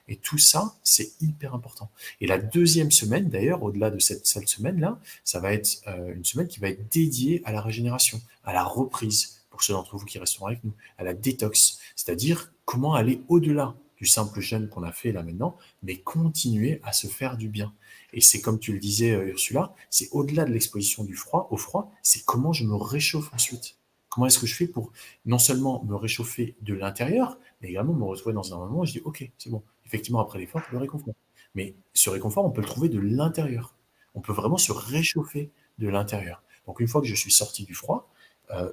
Et tout ça, c'est hyper important. Et la deuxième semaine, d'ailleurs, au-delà de cette seule semaine-là, ça va être une semaine qui va être dédiée à la régénération, à la reprise, pour ceux d'entre vous qui resteront avec nous, à la détox, c'est-à-dire comment aller au-delà du simple jeûne qu'on a fait là maintenant, mais continuer à se faire du bien. Et c'est comme tu le disais, Ursula, c'est au-delà de l'exposition au froid, c'est comment je me réchauffe ensuite. Comment est-ce que je fais pour non seulement me réchauffer de l'intérieur, mais également me retrouver dans un moment où je dis, OK, c'est bon. Effectivement, après l'effort, le réconfort. Mais ce réconfort, on peut le trouver de l'intérieur. On peut vraiment se réchauffer de l'intérieur. Donc, une fois que je suis sorti du froid,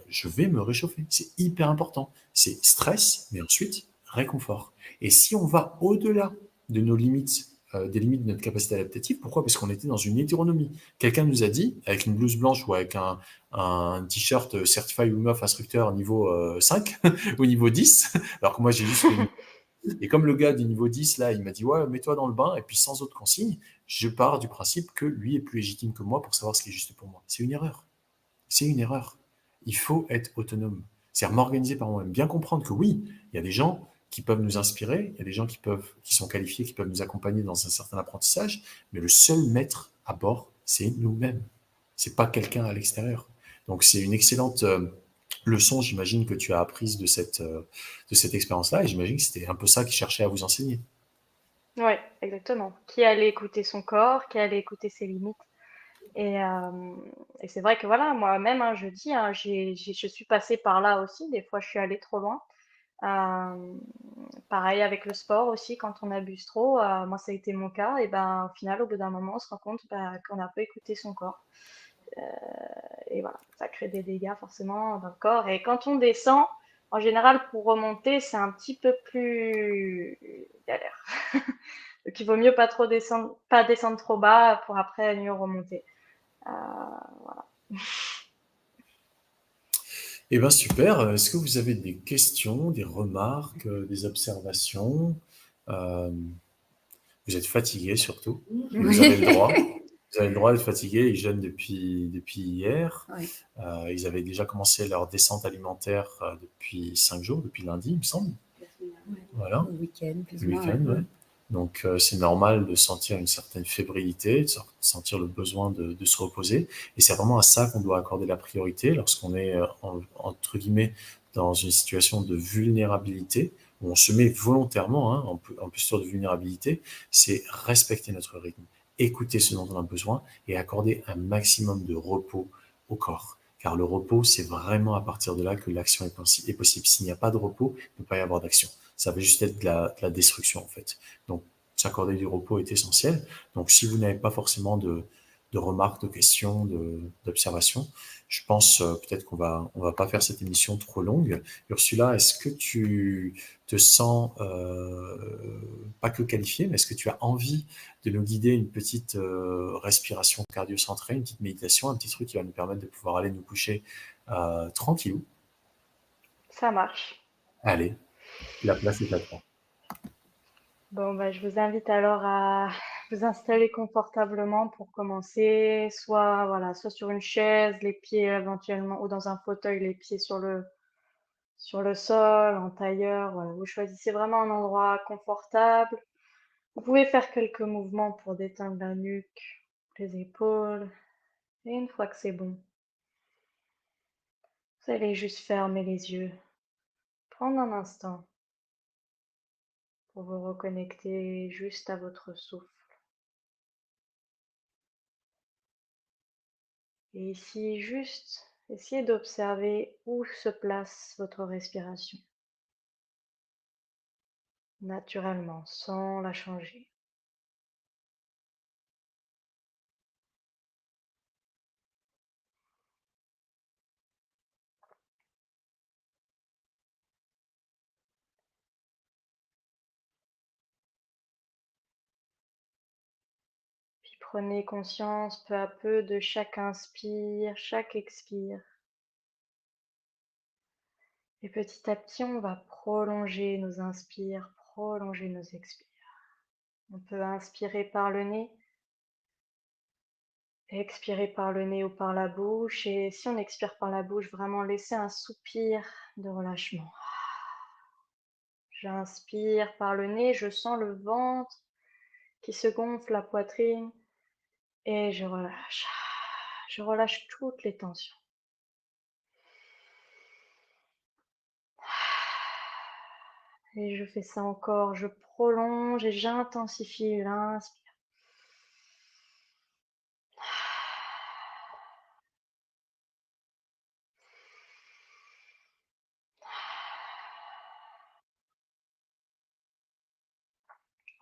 je vais me réchauffer. C'est hyper important. C'est stress, mais ensuite réconfort. Et si on va au-delà de nos limites, des limites de notre capacité adaptative, pourquoi? Parce qu'on était dans une hétéronomie. Quelqu'un nous a dit, avec une blouse blanche ou avec un t-shirt Certified Wim Hof instructeur niveau 5 ou niveau 10, alors que moi j'ai juste le niveau. Et comme le gars du niveau 10, là, il m'a dit, ouais, mets-toi dans le bain, et puis sans autre consigne, je pars du principe que lui est plus légitime que moi pour savoir ce qui est juste pour moi. C'est une erreur. C'est une erreur. Il faut être autonome. C'est-à-dire m'organiser par moi-même. Bien comprendre que oui, il y a des gens qui peuvent nous inspirer, il y a des gens qui sont qualifiés, qui peuvent nous accompagner dans un certain apprentissage, mais le seul maître à bord, c'est nous-mêmes. C'est pas quelqu'un à l'extérieur. Donc c'est une excellente leçon, j'imagine, que tu as apprise de cette expérience-là, et j'imagine que c'était un peu ça qu'il cherchait à vous enseigner. Ouais, exactement. Qui allait écouter son corps, qui allait écouter ses limites. Et c'est vrai que voilà, moi-même, hein, je dis, hein, je suis passée par là aussi. Des fois, je suis allée trop loin. Euh, Pareil avec le sport aussi, quand on abuse trop. Moi, ça a été mon cas. Et ben, au final, au bout d'un moment, on se rend compte qu'on n'a pas écouté son corps. Euh, et voilà, ça crée des dégâts forcément dans le corps. Et quand on descend, en général, pour remonter, c'est un petit peu plus galère. Donc, il vaut mieux pas trop descendre, pas descendre trop bas pour après mieux remonter. Euh, voilà. Eh bien, super. Est-ce que vous avez des questions, des remarques, des observations? Euh, Vous êtes fatigué surtout, mais vous avez le droit. Vous avez le droit d'être fatigué. Ils jeûnent depuis hier. Oui, Ils avaient déjà commencé leur descente alimentaire depuis 5 jours, depuis lundi, il me semble. Voilà, le week-end, plus le ou moins. week-end, Ouais. ouais. Donc, c'est normal de sentir une certaine fébrilité, de sentir le besoin de se reposer. Et c'est vraiment à ça qu'on doit accorder la priorité lorsqu'on est, entre guillemets, dans une situation de vulnérabilité, où on se met volontairement hein, en posture de vulnérabilité, c'est respecter notre rythme, écouter ce dont on a besoin et accorder un maximum de repos au corps. Car le repos, c'est vraiment à partir de là que l'action est possible. S'il n'y a pas de repos, il ne peut pas y avoir d'action. Ça va juste être de la destruction, en fait. Donc, s'accorder du repos est essentiel. Donc, si vous n'avez pas forcément de remarques, de questions, d'observations, je pense peut-être on va pas faire cette émission trop longue. Ursula, est-ce que tu te sens pas que qualifiée, mais est-ce que tu as envie de nous guider une petite respiration cardio-centrée, une petite méditation, un petit truc qui va nous permettre de pouvoir aller nous coucher tranquillou? Ça marche. Allez, la place est à toi. Bon, bah, je vous invite alors à vous installer confortablement pour commencer, soit voilà, soit sur une chaise, les pieds éventuellement, ou dans un fauteuil, les pieds sur le sol, en tailleur. Voilà, vous choisissez vraiment un endroit confortable. Vous pouvez faire quelques mouvements pour détendre la nuque, les épaules. Et une fois que c'est bon, vous allez juste fermer les yeux, prendre un instant pour vous reconnecter juste à votre souffle. Et ici, juste essayez d'observer où se place votre respiration, naturellement, sans la changer. Puis prenez conscience peu à peu de chaque inspire, chaque expire. Et petit à petit, on va prolonger nos inspires, prolonger nos expires. On peut inspirer par le nez, expirer par le nez ou par la bouche. Et si on expire par la bouche, vraiment laisser un soupir de relâchement. J'inspire par le nez, je sens le ventre qui se gonfle, la poitrine, et je relâche. Je relâche toutes les tensions. Et je fais ça encore, je prolonge et j'intensifie l'inspire.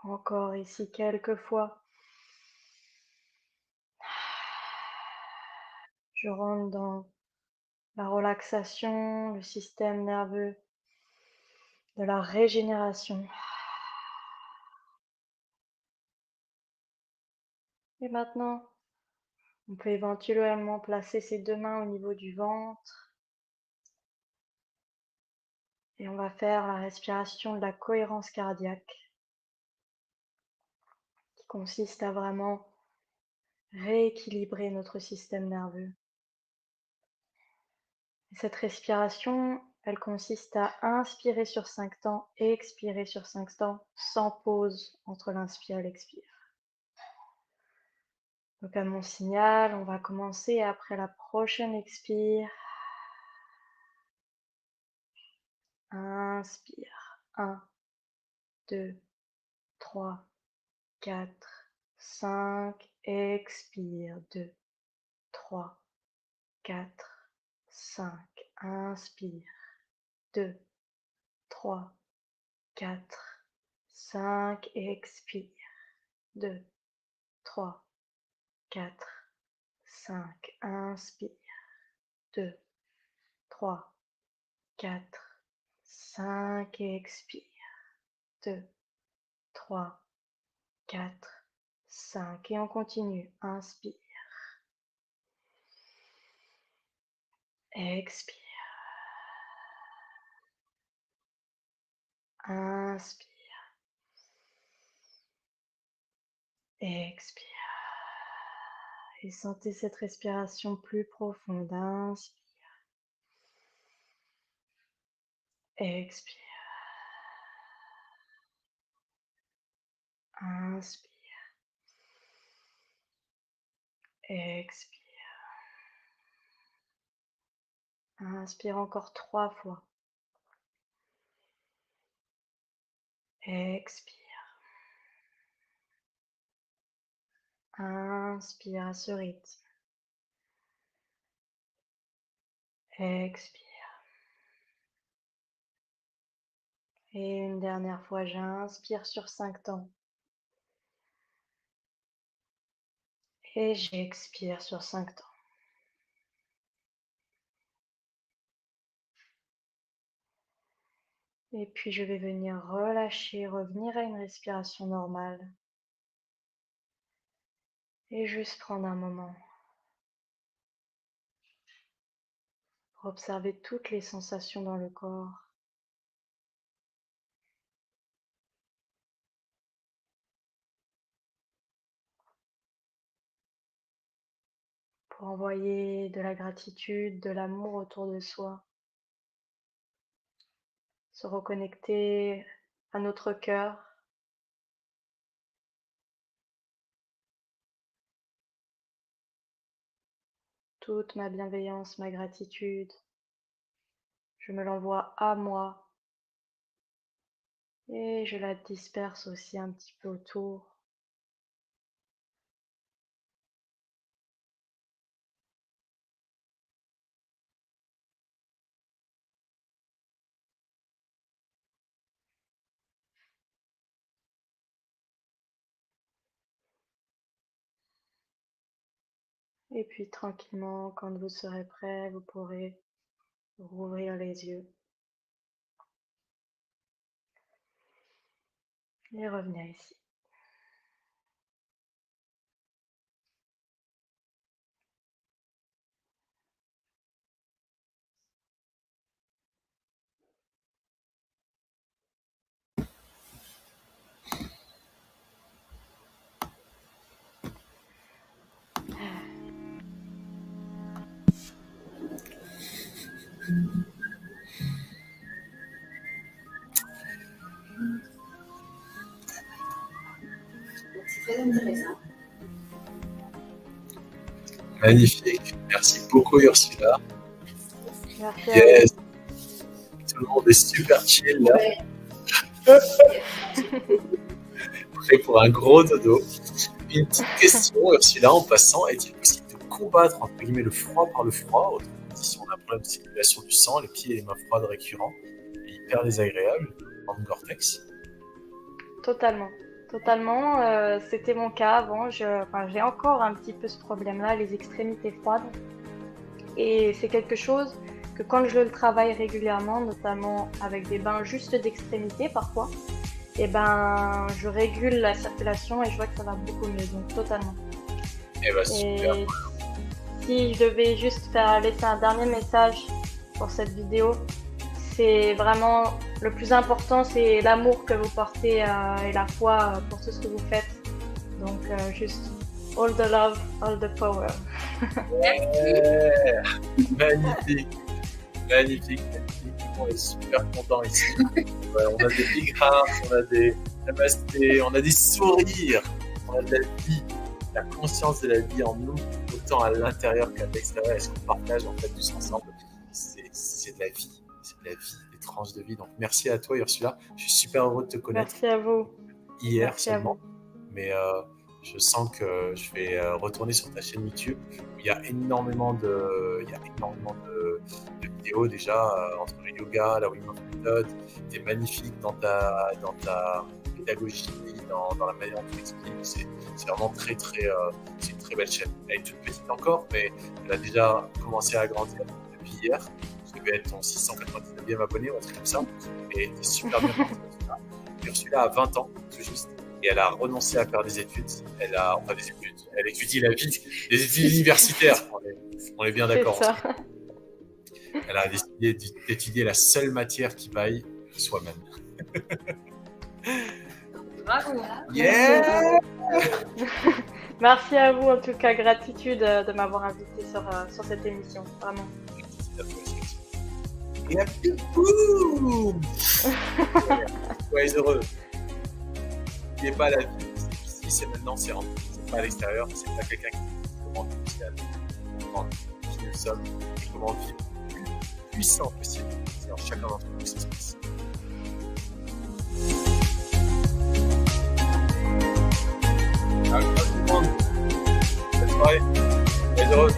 Encore ici quelques fois. Je rentre dans la relaxation, le système nerveux, de la régénération. Et maintenant, on peut éventuellement placer ses deux mains au niveau du ventre. Et on va faire la respiration de la cohérence cardiaque, qui consiste à vraiment rééquilibrer notre système nerveux. Et cette respiration, elle consiste à inspirer sur 5 temps et expirer sur 5 temps, sans pause entre l'inspire et l'expire. Donc à mon signal, on va commencer après la prochaine expire. Inspire. 1, 2, 3, 4, 5. Expire. 2, 3, 4, 5. Inspire. 2, 3, 4, 5. Expire. 2, 3, 4, 5. Inspire. 2, 3, 4, 5. Expire. 2, 3, 4, 5. Et on continue. Inspire. Expire. Inspire. Expire. Et sentez cette respiration plus profonde. Inspire. Expire. Inspire. Expire. Inspire encore 3 fois. Expire. Inspire à ce rythme. Expire. Et une dernière fois, j'inspire sur 5 temps. Et j'expire sur 5 temps. Et puis je vais venir relâcher, revenir à une respiration normale. Et juste prendre un moment pour observer toutes les sensations dans le corps. Pour envoyer de la gratitude, de l'amour autour de soi. Se reconnecter à notre cœur. Toute ma bienveillance, ma gratitude, je me l'envoie à moi et je la disperse aussi un petit peu autour. Et puis tranquillement, quand vous serez prêt, vous pourrez rouvrir les yeux et revenir ici. C'est très intéressant. Magnifique. Merci beaucoup, Ursula. Merci à Yes. Tout le monde est super chill là. Ouais. Prêt pour un gros dodo. Une petite question, Ursula, en passant, est-il possible de combattre entre guillemets le froid par le froid? Autrement dit, si on a un problème de circulation du sang, les pieds et les mains froides récurrents, et hyper désagréables, en Gore-Tex? Totalement. totalement. C'était mon cas avant. Enfin, j'ai encore un petit peu ce problème-là, les extrémités froides. Et c'est quelque chose que quand je le travaille régulièrement, notamment avec des bains juste d'extrémité parfois, et ben, je régule la circulation et je vois que ça va beaucoup mieux. Donc totalement. Eh ben, super. Et si je devais juste laisser un dernier message pour cette vidéo, c'est vraiment le plus important, c'est l'amour que vous portez et la foi pour tout ce que vous faites. Donc juste all the love, all the power. Ouais. Magnifique, magnifique, magnifique. On est super contents ici. Ouais, on a des big hearts, on a des namasté, on a des sourires, on a de la vie, la conscience de la vie en nous, autant à l'intérieur qu'à l'extérieur. Est-ce qu'on partage en fait tous ensemble? C'est de la vie, c'est de la vie, des tranches de vie. Donc merci à toi Ursula, je suis super heureux de te connaître. Merci à vous. Hier Merci à seulement, vous. mais je sens que je vais retourner sur ta chaîne YouTube où il y a énormément de vidéos déjà entre le yoga, la Wim Hof Method. Tu es magnifique dans ta pédagogie, dans la manière dont tu expliques. C'est vraiment très c'est une très belle chaîne. Elle est toute petite encore, mais elle a déjà commencé à grandir depuis hier. Je devais être ton 699e abonné ou un truc comme ça. Et tu es super bien parti. Ursula a 20 ans, tout juste. Et elle a renoncé à faire des études. Elle étudie la vie, des études universitaires. On est bien d'accord. C'est ça. Elle a décidé d'étudier la seule matière qui vaille, soi-même. Bravo. Yeah! Merci à vous, en tout cas, gratitude de m'avoir invité sur cette émission, vraiment. Et un petit boum! Soyez heureux. N'oubliez pas la vie, c'est ici, c'est maintenant, c'est en nous. C'est pas à l'extérieur, c'est pas quelqu'un qui dit comment comment qui nous sommes et comment vivre le plus puissant possible. C'est en chacun d'entre nous que ça se passe. À tout le monde. Bonne soirée. Soyez heureux.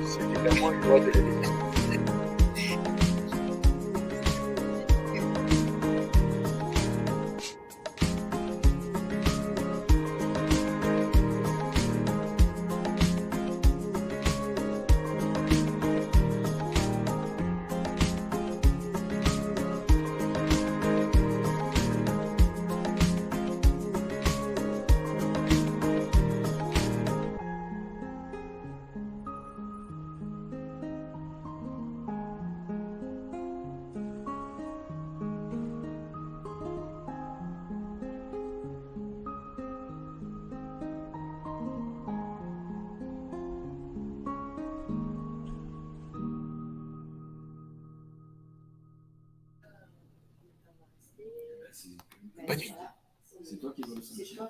C'est clairement une loi de la vie. Bonne nuit. C'est toi qui vas le sentir.